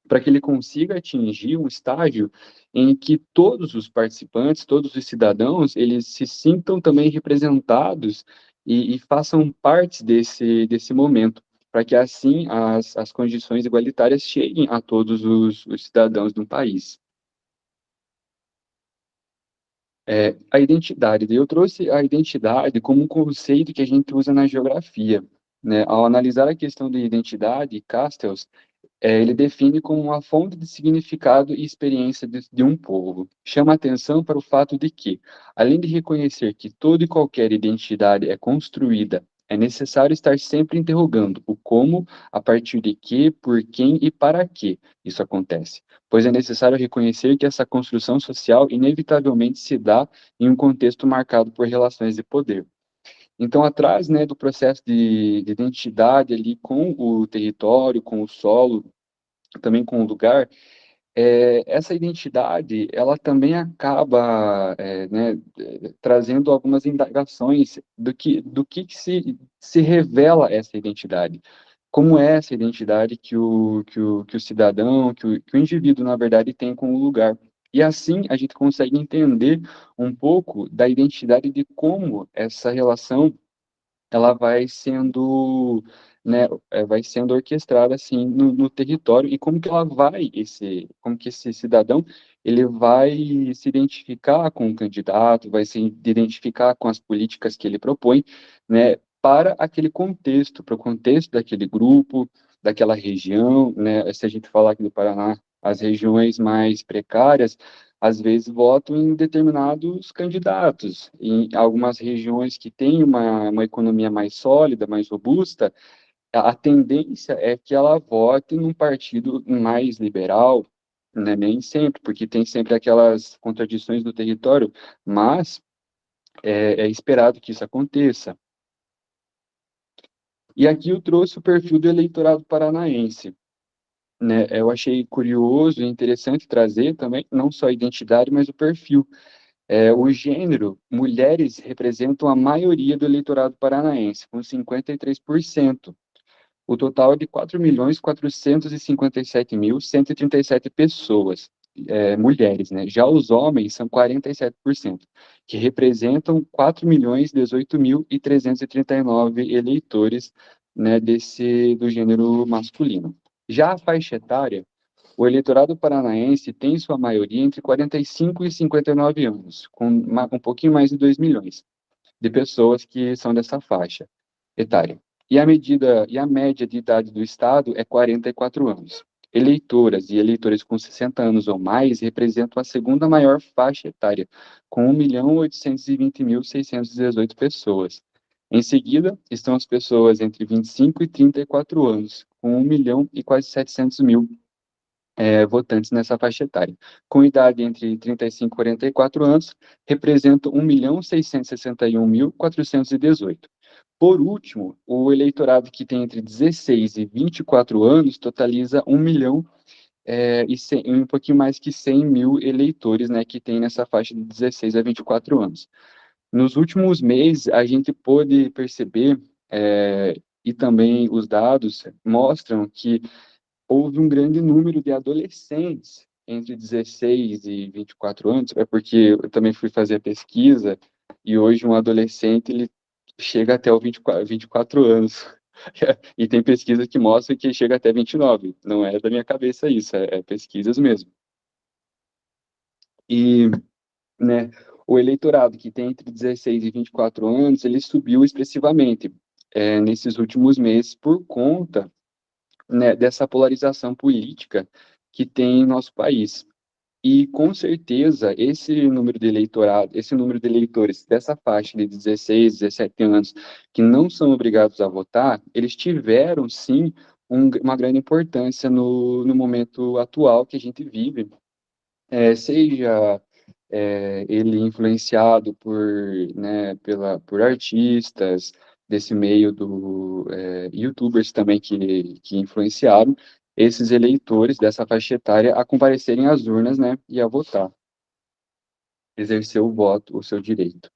para que ele consiga atingir um estágio em que todos os participantes, todos os cidadãos, eles se sintam também representados e façam parte desse momento, para que assim as condições igualitárias cheguem a todos os cidadãos do país. A identidade. Eu trouxe a identidade como um conceito que a gente usa na geografia, né? Ao analisar a questão da identidade, Castells, ele define como uma fonte de significado e experiência de um povo. Chama atenção para o fato de que, além de reconhecer que toda e qualquer identidade é construída, é necessário estar sempre interrogando o como, a partir de que, por quem e para que isso acontece, pois é necessário reconhecer que essa construção social inevitavelmente se dá em um contexto marcado por relações de poder. Então, atrás, né, do processo de identidade ali com o território, com o solo, também com o lugar, essa identidade, ela também acaba, né, trazendo algumas indagações do que se revela essa identidade. Como é essa identidade que o cidadão, que o indivíduo, na verdade, tem com o lugar. E assim a gente consegue entender um pouco da identidade de como essa relação ela vai sendo, né, vai sendo orquestrada assim no território e como que como que esse cidadão ele vai se identificar com o candidato, vai se identificar com as políticas que ele propõe, né, para aquele contexto, para o contexto daquele grupo, daquela região, né, se a gente falar aqui do Paraná, as regiões mais precárias, às vezes votam em determinados candidatos. Em algumas regiões que têm uma economia mais sólida, mais robusta, a tendência é que ela vote num partido mais liberal, né? Nem sempre, porque tem sempre aquelas contradições do território, mas é esperado que isso aconteça. E aqui eu trouxe o perfil do eleitorado paranaense. Né, eu achei curioso e interessante trazer também, não só a identidade, mas o perfil. O gênero, mulheres representam a maioria do eleitorado paranaense, com 53%. O total é de 4.457.137 pessoas, mulheres, né? Já os homens são 47%, que representam 4.018.339 eleitores, né, do gênero masculino. Já a faixa etária, o eleitorado paranaense tem em sua maioria entre 45 e 59 anos, com um pouquinho mais de 2 milhões de pessoas que são dessa faixa etária. E a média de idade do estado é 44 anos. Eleitoras e eleitores com 60 anos ou mais representam a segunda maior faixa etária, com 1.820.618 pessoas. Em seguida, estão as pessoas entre 25 e 34 anos, com 1 milhão e quase 700 mil votantes nessa faixa etária. Com idade entre 35 e 44 anos, representam 1.661.418. Por último, o eleitorado que tem entre 16 e 24 anos totaliza 1 milhão um pouquinho mais que 100 mil eleitores, né, que tem nessa faixa de 16 a 24 anos. Nos últimos meses, a gente pôde perceber, e também os dados mostram que houve um grande número de adolescentes entre 16 e 24 anos, é porque eu também fui fazer pesquisa, e hoje um adolescente, ele chega até o 24 anos, e tem pesquisa que mostra que chega até 29, não é da minha cabeça isso, é pesquisas mesmo. E, né, o eleitorado que tem entre 16 e 24 anos, ele subiu expressivamente nesses últimos meses por conta, né, dessa polarização política que tem em nosso país. E, com certeza, esse número de eleitores dessa faixa de 16, 17 anos, que não são obrigados a votar, eles tiveram, sim, uma grande importância no momento atual que a gente vive, seja ele influenciado né, por artistas desse meio YouTubers também que influenciaram esses eleitores dessa faixa etária a comparecerem às urnas, né, e a votar, exercer o voto, o seu direito.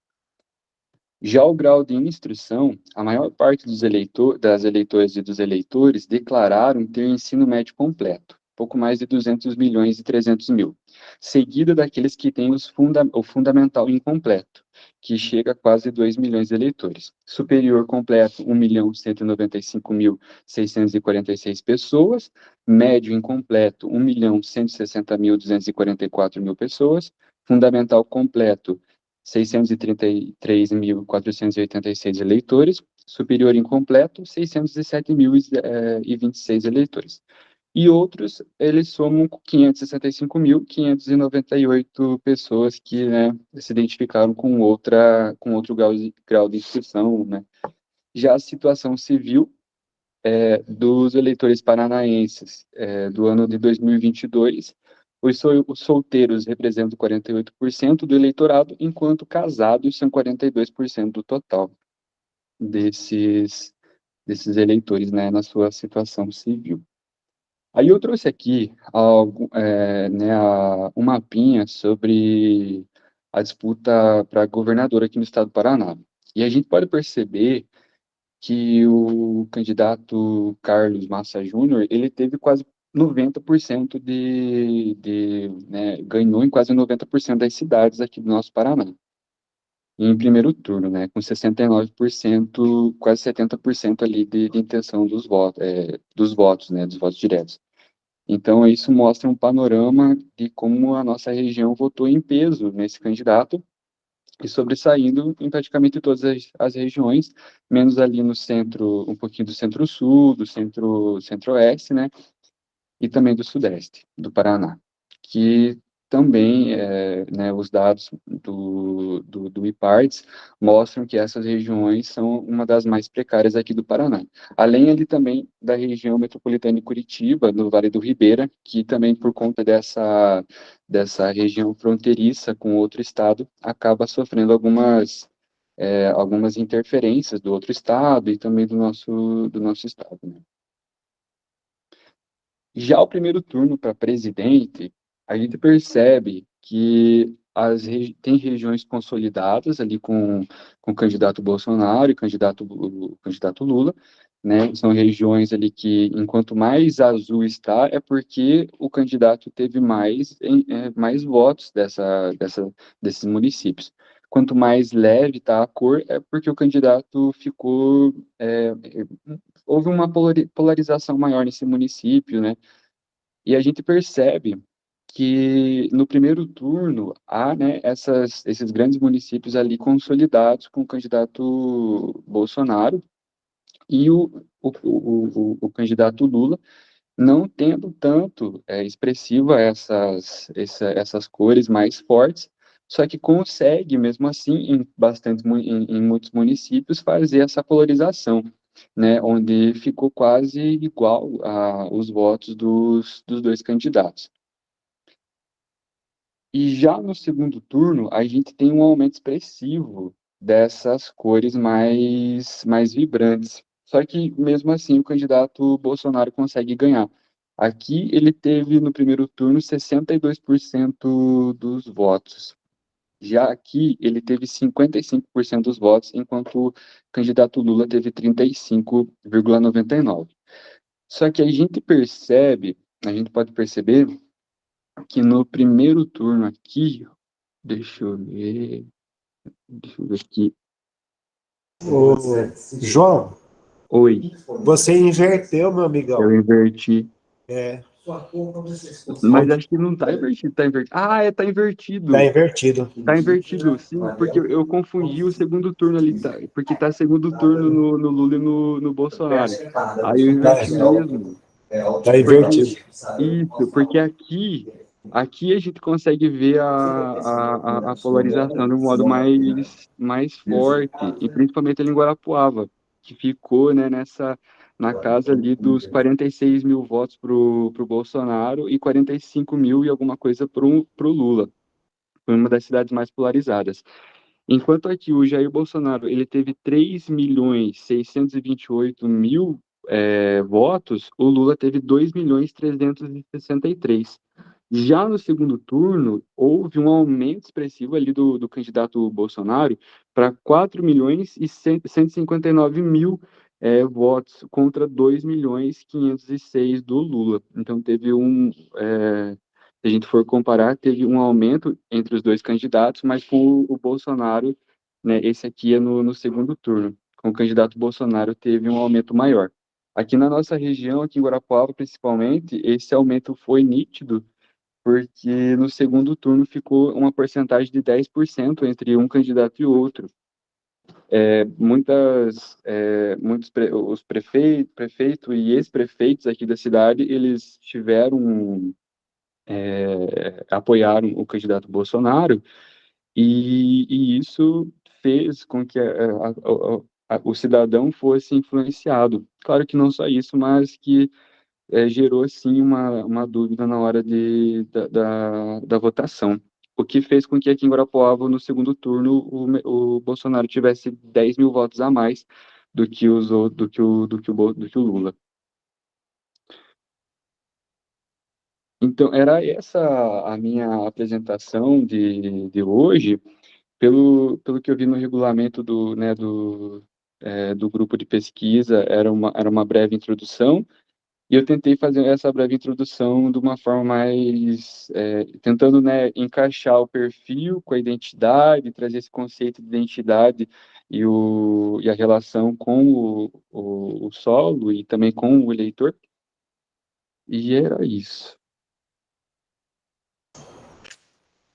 Já o grau de instrução, a maior parte das eleitoras e dos eleitores declararam ter ensino médio completo, pouco mais de 200 milhões e 300 mil, seguida daqueles que têm o fundamental incompleto, que chega a quase 2 milhões de eleitores. Superior completo, 1.195.646 pessoas, médio incompleto, 1.160.244 pessoas, fundamental completo, 633.486 eleitores, superior incompleto, 607.026 eleitores. E outros, eles somam 565.598 pessoas que, né, se identificaram com outro grau de inscrição, né. Já a situação civil dos eleitores paranaenses do ano de 2022, os solteiros representam 48% do eleitorado, enquanto casados são 42% do total desses eleitores, né, na sua situação civil. Aí eu trouxe aqui né, um mapinha sobre a disputa para governador aqui no estado do Paraná. E a gente pode perceber que o candidato Carlos Massa Júnior, ele teve quase 90% né, ganhou em quase 90% das cidades aqui do nosso Paraná, em primeiro turno, né, com 69%, quase 70% ali de intenção dos votos, né, dos votos diretos. Então, isso mostra um panorama de como a nossa região votou em peso nesse candidato, e sobressaindo em praticamente todas as regiões, menos ali no centro, um pouquinho do centro-sul, do centro-oeste, né, e também do sudeste, do Paraná, que também, né, os dados do IPARTS mostram que essas regiões são uma das mais precárias aqui do Paraná. Além ali também da região metropolitana de Curitiba, no Vale do Ribeira, que também por conta dessa região fronteiriça com outro estado, acaba sofrendo algumas interferências do outro estado e também do nosso estado, né? Já o primeiro turno para presidente, a gente percebe que tem regiões consolidadas ali com o candidato Bolsonaro e o candidato Lula, né? São regiões ali que, enquanto mais azul está, é porque o candidato teve mais votos desses municípios. Quanto mais leve está a cor, é porque o candidato ficou houve uma polarização maior nesse município, né? E a gente percebe que no primeiro turno há, né, esses grandes municípios ali consolidados com o candidato Bolsonaro e o candidato Lula não tendo tanto expressiva essas cores mais fortes, só que consegue, mesmo assim, em muitos municípios, fazer essa polarização, né, onde ficou quase igual os votos dos dois candidatos. E já no segundo turno, a gente tem um aumento expressivo dessas cores mais vibrantes. Só que, mesmo assim, o candidato Bolsonaro consegue ganhar. Aqui, ele teve, no primeiro turno, 62% dos votos. Já aqui, ele teve 55% dos votos, enquanto o candidato Lula teve 35,99%. Só que a gente pode perceber que no primeiro turno aqui, deixa eu ver aqui. Ô, João, Oi, você inverteu, meu amigão. eu inverti. É, Mas acho que não tá invertido, tá invertido. Ah, tá invertido. tá invertido. Tá invertido, sim, porque eu confundi o segundo turno ali, tá? Porque tá segundo turno no Lula e no Bolsonaro. Aí eu inverti mesmo. Tá invertido. Porque aqui a gente consegue ver a polarização de um modo mais forte, e principalmente ali em Guarapuava, que ficou, né, na casa ali dos 46 mil votos pro Bolsonaro e 45 mil e alguma coisa pro Lula. Foi uma das cidades mais polarizadas. Enquanto aqui o Jair Bolsonaro ele teve 3.628.000 votos, o Lula teve 2.363. Já no segundo turno, houve um aumento expressivo ali do candidato Bolsonaro para 4.159.000 votos contra 2.506 do Lula. Então teve se a gente for comparar, teve um aumento entre os dois candidatos, mas com o Bolsonaro, né, esse aqui é no segundo turno. Com o candidato Bolsonaro teve um aumento maior. Aqui na nossa região, aqui em Guarapuava principalmente, esse aumento foi nítido, porque no segundo turno ficou uma porcentagem de 10% entre um candidato e outro. Os prefeito e ex-prefeitos aqui da cidade, eles apoiaram o candidato Bolsonaro, e isso fez com que o cidadão fosse influenciado. Claro que não só isso, mas que gerou, sim, uma dúvida na hora da votação. O que fez com que aqui em Guarapuava, no segundo turno, o Bolsonaro tivesse 10 mil votos a mais do que o Lula. Então, era essa a minha apresentação de hoje. Pelo que eu vi no regulamento do grupo de pesquisa, era uma breve introdução. E eu tentei fazer essa breve introdução de uma forma mais, tentando, né, encaixar o perfil com a identidade, trazer esse conceito de identidade e a relação com o solo e também com o eleitor. E era isso.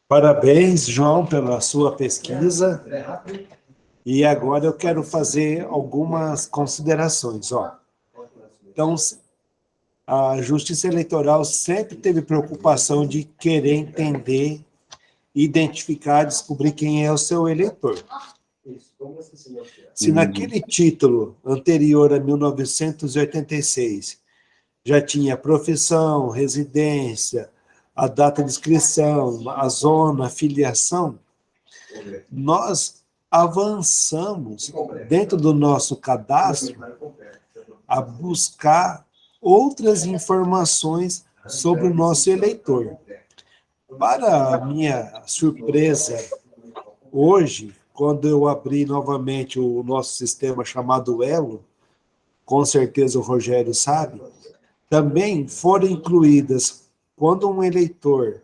Parabéns, João, pela sua pesquisa. E agora eu quero fazer algumas considerações. Então, a Justiça Eleitoral sempre teve preocupação de querer entender, identificar, descobrir quem é o seu eleitor. Se naquele título anterior a 1986 já tinha profissão, residência, a data de inscrição, a zona, a filiação, nós avançamos dentro do nosso cadastro a buscar outras informações sobre o nosso eleitor. Para a minha surpresa, hoje, quando eu abri novamente o nosso sistema chamado Elo, com certeza o Rogério sabe, também foram incluídas, quando um eleitor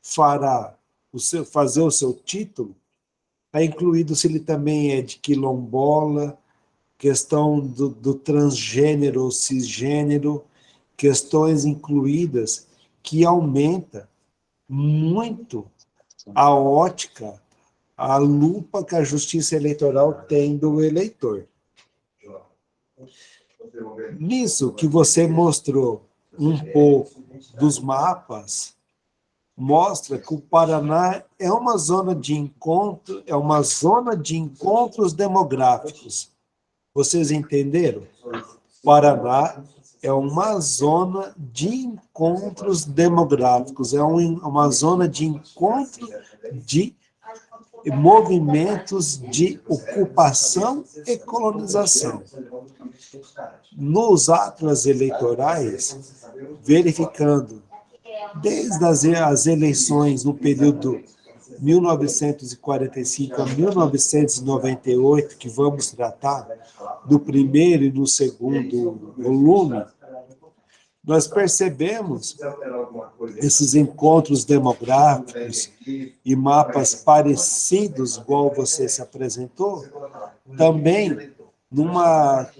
fazer o seu título, está incluído se ele também é de quilombola, questão do transgênero ou cisgênero, questões incluídas que aumenta muito a ótica, a lupa que a Justiça Eleitoral tem do eleitor. Nisso que você mostrou um pouco dos mapas, mostra que o Paraná é uma zona de encontro, é uma zona de encontros demográficos. Vocês entenderam? Paraná é uma zona de encontros demográficos, é uma zona de encontro de movimentos de ocupação e colonização. Nos atos eleitorais, verificando desde as eleições no período 1945 a 1998, que vamos tratar do primeiro e do segundo volume, nós percebemos esses encontros demográficos e mapas parecidos, igual você se apresentou, também numa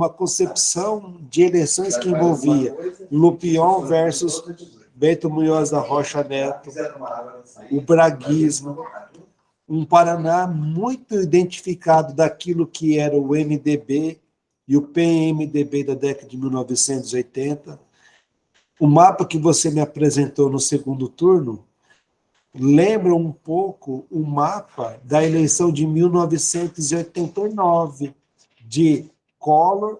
concepção de eleições que envolvia Lupion versus Bento Munhoz da Rocha Neto, o braguismo, um Paraná muito identificado daquilo que era o MDB e o PMDB da década de 1980. O mapa que você me apresentou no segundo turno lembra um pouco o mapa da eleição de 1989, de Collor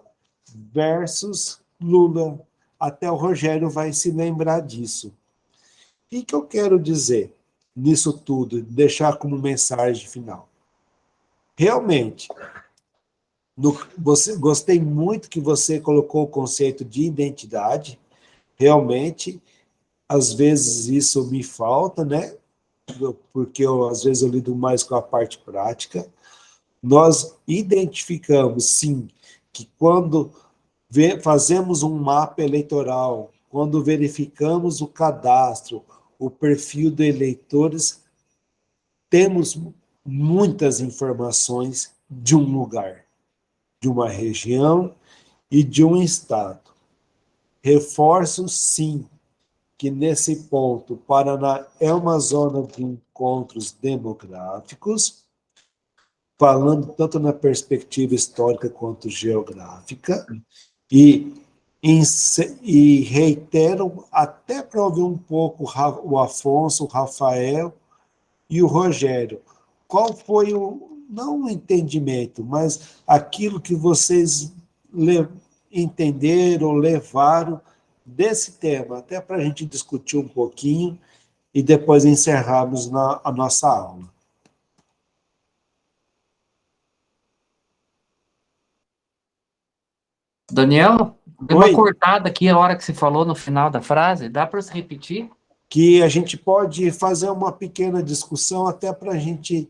versus Lula. Até o Rogério vai se lembrar disso. O que eu quero dizer nisso tudo, deixar como mensagem final? Realmente, gostei muito que você colocou o conceito de identidade. Realmente, às vezes isso me falta, né? Porque às vezes eu lido mais com a parte prática. Nós identificamos, sim, que quando fazemos um mapa eleitoral, quando verificamos o cadastro, o perfil de eleitores, temos muitas informações de um lugar, de uma região e de um estado. Reforço, sim, que, nesse ponto, o Paraná é uma zona de encontros demográficos, falando tanto na perspectiva histórica quanto geográfica, e, e reiteram, até para ouvir um pouco o Afonso, o Rafael e o Rogério, qual foi não o entendimento, mas aquilo que vocês entenderam, levaram desse tema, até para a gente discutir um pouquinho e depois encerrarmos a nossa aula. Daniel, deu uma Oi? cortada aqui a hora que você falou no final da frase. Dá para se repetir? Que a gente pode fazer uma pequena discussão até para a gente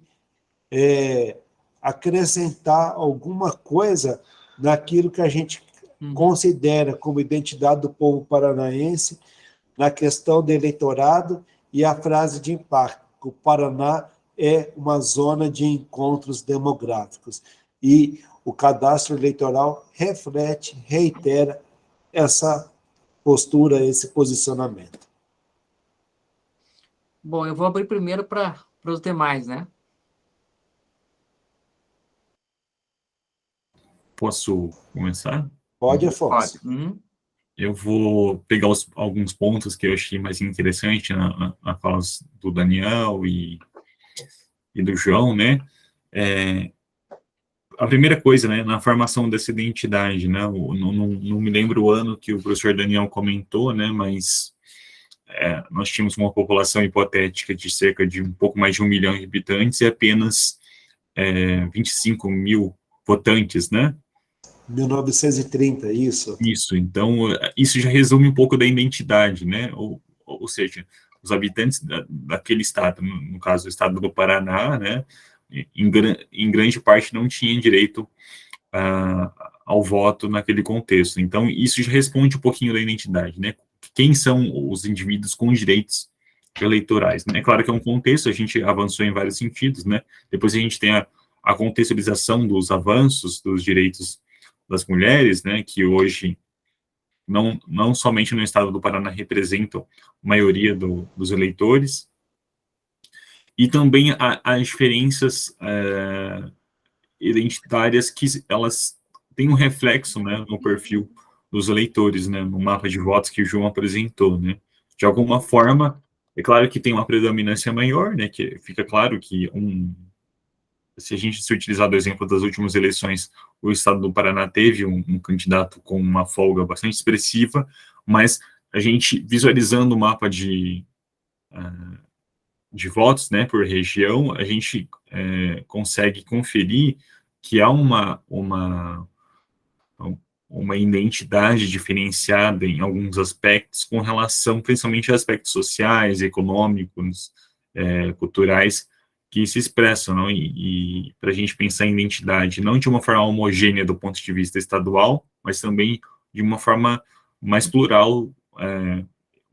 acrescentar alguma coisa naquilo que a gente considera como identidade do povo paranaense, na questão do eleitorado e a frase de impacto. O Paraná é uma zona de encontros demográficos. E o cadastro eleitoral reflete, reitera essa postura, esse posicionamento. Bom, eu vou abrir primeiro para os demais, né? Posso começar? Pode, Afonso. Pode. Uhum. Eu vou pegar alguns pontos que eu achei mais interessante na fala do Daniel e do João, né? A primeira coisa, né, na formação dessa identidade, né, não me lembro o ano que o professor Daniel comentou, né, mas nós tínhamos uma população hipotética de cerca de um pouco mais de 1 milhão de habitantes e apenas 25 mil votantes, né? 1930, isso. Isso, então, isso já resume um pouco da identidade, né? Ou seja, os habitantes daquele estado, no caso, o estado do Paraná, né? Em grande parte não tinham direito ao voto naquele contexto. Então, isso já responde um pouquinho da identidade, né? Quem são os indivíduos com direitos eleitorais, né? É claro que é um contexto, a gente avançou em vários sentidos, né? Depois a gente tem a contextualização dos avanços dos direitos das mulheres, né? Que hoje não somente no estado do Paraná representam a maioria dos eleitores, e também as diferenças identitárias que elas têm um reflexo, né, no perfil dos eleitores, né, no mapa de votos que o João apresentou, né. De alguma forma, é claro que tem uma predominância maior, né, que fica claro que se a gente se utilizar do exemplo das últimas eleições, o estado do Paraná teve um candidato com uma folga bastante expressiva, mas a gente, visualizando o mapa de votos, né, por região, a gente consegue conferir que há uma identidade diferenciada em alguns aspectos com relação, principalmente a aspectos sociais, econômicos, culturais, que se expressam, não? E para a gente pensar em identidade, não de uma forma homogênea do ponto de vista estadual, mas também de uma forma mais plural,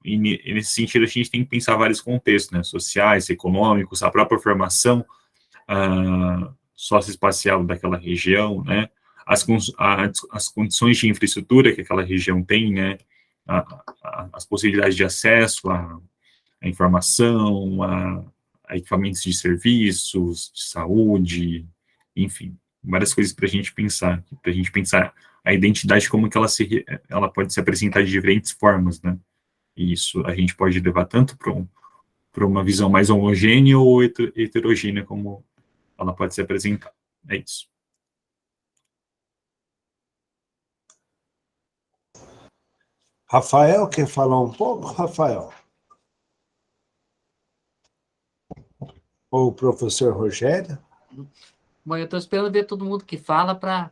e nesse sentido a gente tem que pensar vários contextos, né, sociais, econômicos, a própria formação socioespacial daquela região, né, as condições de infraestrutura que aquela região tem, né, as possibilidades de acesso à informação, a equipamentos de serviços, de saúde, enfim, várias coisas para a gente pensar a identidade como que ela pode se apresentar de diferentes formas, né? E isso a gente pode levar tanto para uma visão mais homogênea ou heterogênea, como ela pode se apresentar. É isso. Rafael, quer falar um pouco, Rafael? Ou o professor Rogério? Bom, eu estou esperando ver todo mundo que fala para...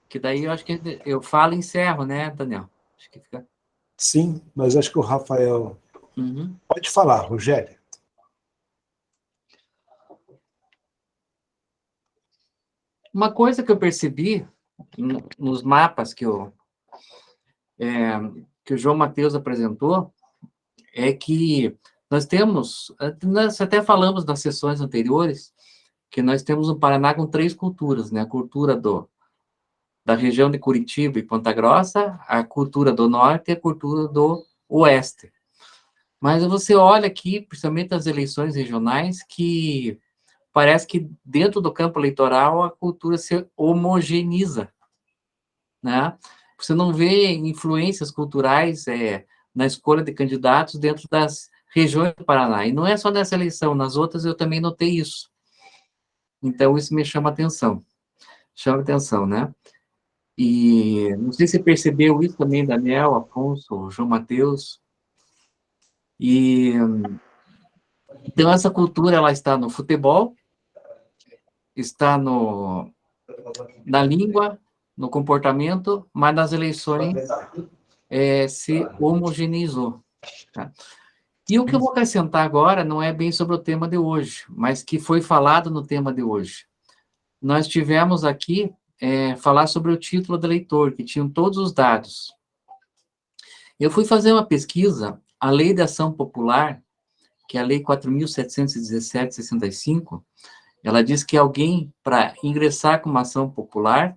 Que daí eu acho que eu falo e encerro, né, Daniel? Acho que fica... Sim, mas acho que o Rafael... Uhum. Pode falar, Rogério. Uma coisa que eu percebi nos mapas que o João Mateus apresentou é que nós até falamos nas sessões anteriores, que nós temos um Paraná com 3 culturas, né? A cultura da região de Curitiba e Ponta Grossa, a cultura do norte e a cultura do oeste. Mas você olha aqui, principalmente nas eleições regionais, que parece que dentro do campo eleitoral a cultura se homogeneiza, né? Você não vê influências culturais na escolha de candidatos dentro das regiões do Paraná. E não é só nessa eleição, nas outras eu também notei isso. Então, isso me chama atenção. Chama atenção, né? E não sei se você percebeu isso também, Daniel, Afonso, João Mateus. E então essa cultura ela está no futebol, está na língua, no comportamento, mas nas eleições se homogeneizou. Tá? E o que eu vou acrescentar agora não é bem sobre o tema de hoje, mas que foi falado no tema de hoje. Nós tivemos aqui falar sobre o título do eleitor, que tinham todos os dados. Eu fui fazer uma pesquisa, a Lei de Ação Popular, que é a Lei 4.717/65, ela diz que alguém para ingressar com uma ação popular,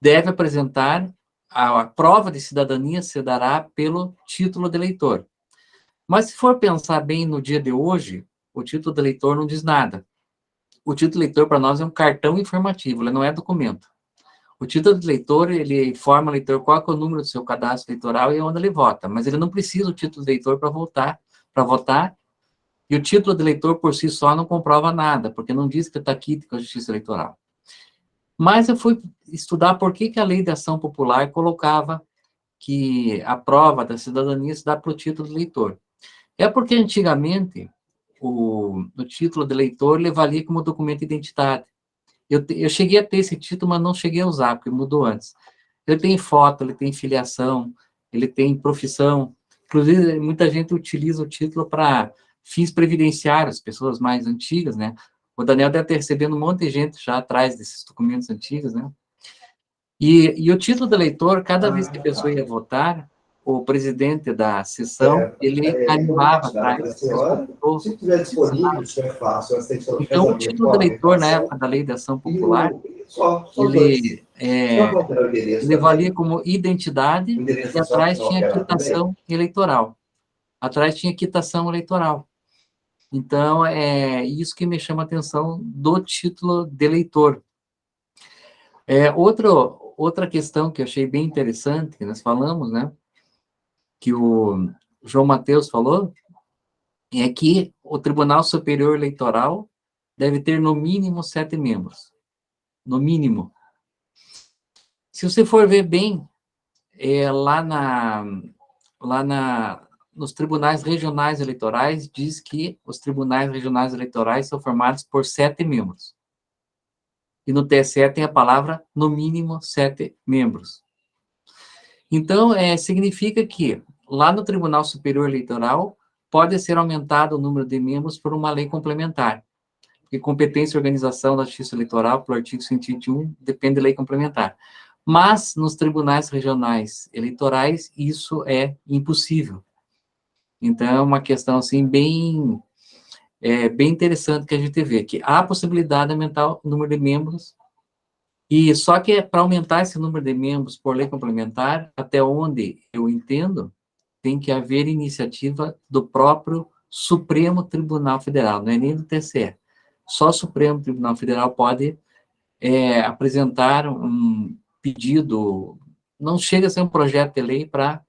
deve apresentar a prova de cidadania se dará pelo título de eleitor. Mas se for pensar bem no dia de hoje, o título de eleitor não diz nada. O título de eleitor para nós é um cartão informativo, ele não é documento. O título de eleitor, ele informa o eleitor qual é o número do seu cadastro eleitoral e onde ele vota, mas ele não precisa do título de eleitor para votar, e o título de eleitor por si só não comprova nada, porque não diz que está aqui com a Justiça Eleitoral. Mas eu fui estudar por que a Lei de Ação Popular colocava que a prova da cidadania se dá pelo título de eleitor. É porque antigamente o título de eleitor ele valia como documento de identidade. Eu cheguei a ter esse título, mas não cheguei a usar, porque mudou antes. Ele tem foto, ele tem filiação, ele tem profissão. Inclusive, muita gente utiliza o título para fins previdenciários, pessoas mais antigas, né? O Daniel deve ter recebido um monte de gente já atrás desses documentos antigos, né? E o título do eleitor, cada vez que a pessoa ia votar, o presidente da sessão, ele carimbava atrás. Se tiver disponível, isso é fácil. Então, o título do eleitor, na época da Lei de Ação Popular, ele valia como identidade e atrás tinha quitação eleitoral. Atrás tinha quitação eleitoral. Então, é isso que me chama a atenção do título de eleitor. Outra questão que eu achei bem interessante, que nós falamos, né, que o João Mateus falou, é que o Tribunal Superior Eleitoral deve ter no mínimo 7 membros. No mínimo. Se você for ver bem, nos tribunais regionais eleitorais, diz que os tribunais regionais eleitorais são formados por 7 membros. E no TSE tem a palavra, no mínimo, 7 membros. Então, significa que, lá no Tribunal Superior Eleitoral, pode ser aumentado o número de membros por uma lei complementar. Porque competência e organização da Justiça Eleitoral, pelo artigo 121, depende da lei complementar. Mas, nos tribunais regionais eleitorais, isso é impossível. Então, é uma questão, assim, bem interessante que a gente vê, que há a possibilidade de aumentar o número de membros, e só que para aumentar esse número de membros por lei complementar, até onde eu entendo, tem que haver iniciativa do próprio Supremo Tribunal Federal, não é nem do TSE. Só o Supremo Tribunal Federal pode apresentar um pedido, não chega a ser um projeto de lei para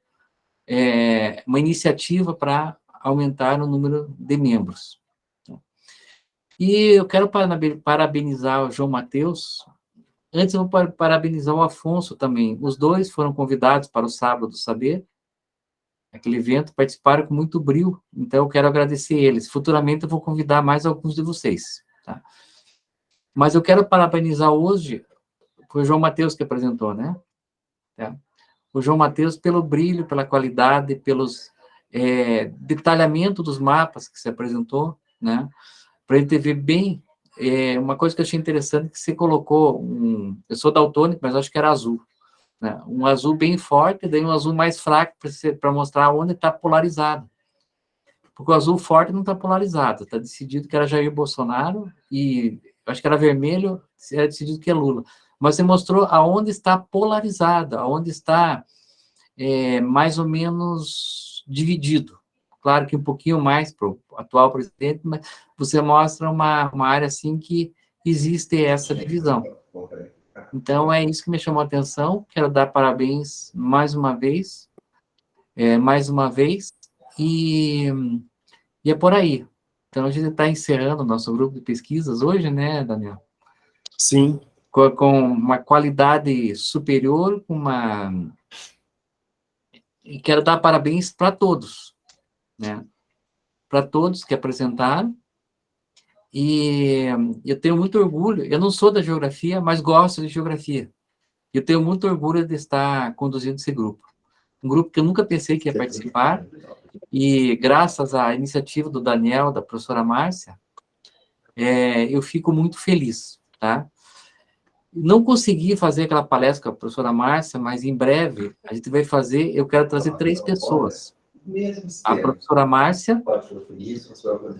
uma iniciativa para aumentar o número de membros. E eu quero parabenizar o João Mateus. Antes, eu vou parabenizar o Afonso também. Os dois foram convidados para o Sábado do Saber, aquele evento, participaram com muito brio, então eu quero agradecer eles. Futuramente eu vou convidar mais alguns de vocês. Tá? Mas eu quero parabenizar hoje, foi o João Mateus que apresentou, né? Tá? O João Mateus pelo brilho, pela qualidade, pelos detalhamento dos mapas que se apresentou, né? Para ele ter ver bem, uma coisa que eu achei interessante, que você colocou, eu sou daltônico, mas acho que era azul, né? Um azul bem forte, daí um azul mais fraco, para mostrar onde está polarizado. Porque o azul forte não está polarizado, está decidido que era Jair Bolsonaro, e acho que era vermelho, era decidido que é Lula. Mas você mostrou aonde está polarizado, aonde está mais ou menos dividido. Claro que um pouquinho mais para o atual presidente, mas você mostra uma área assim que existe essa divisão. Então, é isso que me chamou a atenção. Quero dar parabéns mais uma vez, e é por aí. Então, a gente está encerrando o nosso grupo de pesquisas hoje, né, Daniel? Sim. Com uma qualidade superior, e quero dar parabéns para todos, né? Para todos que apresentaram, e eu tenho muito orgulho, eu não sou da geografia, mas gosto de geografia. Eu tenho muito orgulho de estar conduzindo esse grupo. Um grupo que eu nunca pensei que ia participar, e graças à iniciativa do Daniel, da professora Márcia, eu fico muito feliz, tá? Não consegui fazer aquela palestra com a professora Márcia, mas em breve a gente vai fazer, eu quero trazer 3 pessoas. A professora Márcia,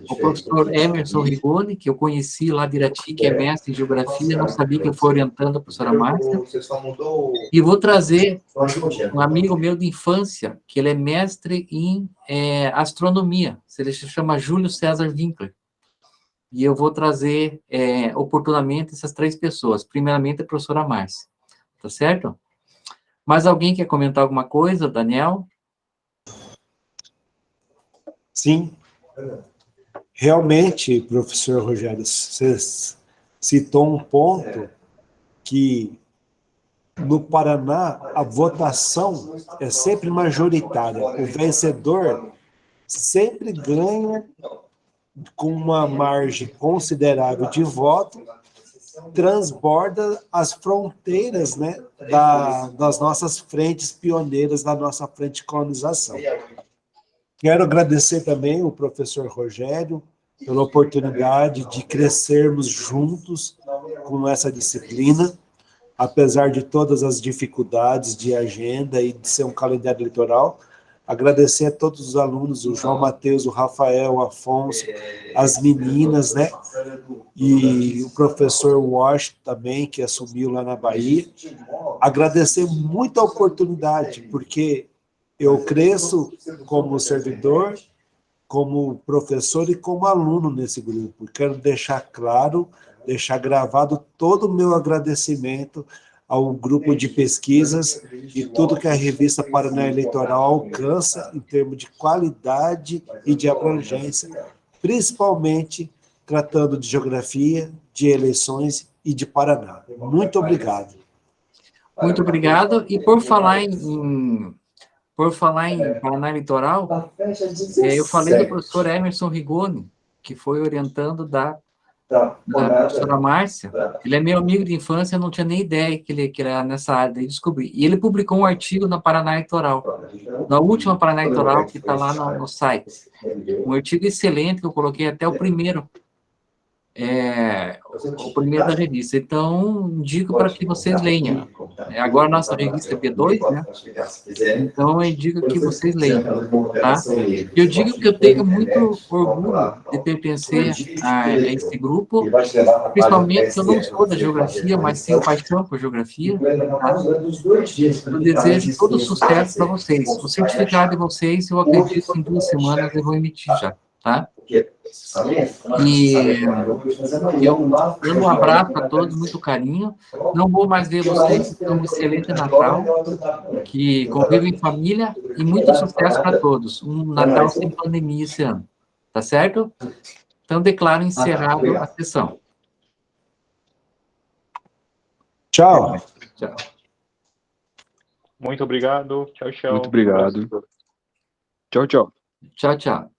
o professor Emerson Rigoni, que eu conheci lá de Irati, que é mestre em geografia, não sabia que eu fui orientando a professora Márcia, e vou trazer um amigo meu de infância, que ele é mestre em astronomia, ele se chama Júlio César Winkler, e eu vou trazer oportunamente essas 3 pessoas, primeiramente a professora Márcia, tá certo? Mais alguém quer comentar alguma coisa, Daniel? Sim. Realmente, professor Rogério, você citou um ponto que no Paraná a votação é sempre majoritária. O vencedor sempre ganha com uma margem considerável de voto, transborda as fronteiras, né, das nossas frentes pioneiras, da nossa frente de colonização. Quero agradecer também o professor Rogério pela oportunidade de crescermos juntos com essa disciplina, apesar de todas as dificuldades de agenda e de ser um calendário eleitoral. Agradecer a todos os alunos, o João Mateus, o Rafael, o Afonso, as meninas, né? E o professor Washington também, que assumiu lá na Bahia. Agradecer muito a oportunidade, porque eu cresço como servidor, como professor e como aluno nesse grupo. Quero deixar claro, deixar gravado todo o meu agradecimento ao grupo de pesquisas e tudo que a revista Paraná Eleitoral alcança em termos de qualidade e de abrangência, principalmente tratando de geografia, de eleições e de Paraná. Muito obrigado. Muito obrigado. E por falar em Paraná Litoral, eu falei do professor Emerson Rigoni, que foi orientando da professora Márcia. Ele é meu amigo de infância, eu não tinha nem ideia que ele era nessa área, daí descobri. E ele publicou um artigo na Paraná Litoral, na última Paraná Litoral, que está lá no site. Um artigo excelente, que eu coloquei até o primeiro da revista. Então, indico para que vocês leiam. Agora, nossa revista é B2, né? Então, eu indico que vocês leiam, tá? Eu digo que eu tenho muito orgulho de pertencer a esse grupo, principalmente que eu não sou da geografia, mas tenho paixão por geografia, tá? Eu desejo todo sucesso para vocês. O certificado de vocês, eu acredito que em 2 semanas eu vou emitir já, tá? E eu mando um abraço a todos, muito carinho. Não vou mais ver vocês. Um excelente Natal, que convivam em família e muito sucesso para todos. Um Natal sem pandemia esse ano. Tá certo? Então, declaro encerrado a sessão. Tchau. Tchau. Muito obrigado. Tchau, tchau. Muito obrigado. Tchau, tchau. Tchau, tchau.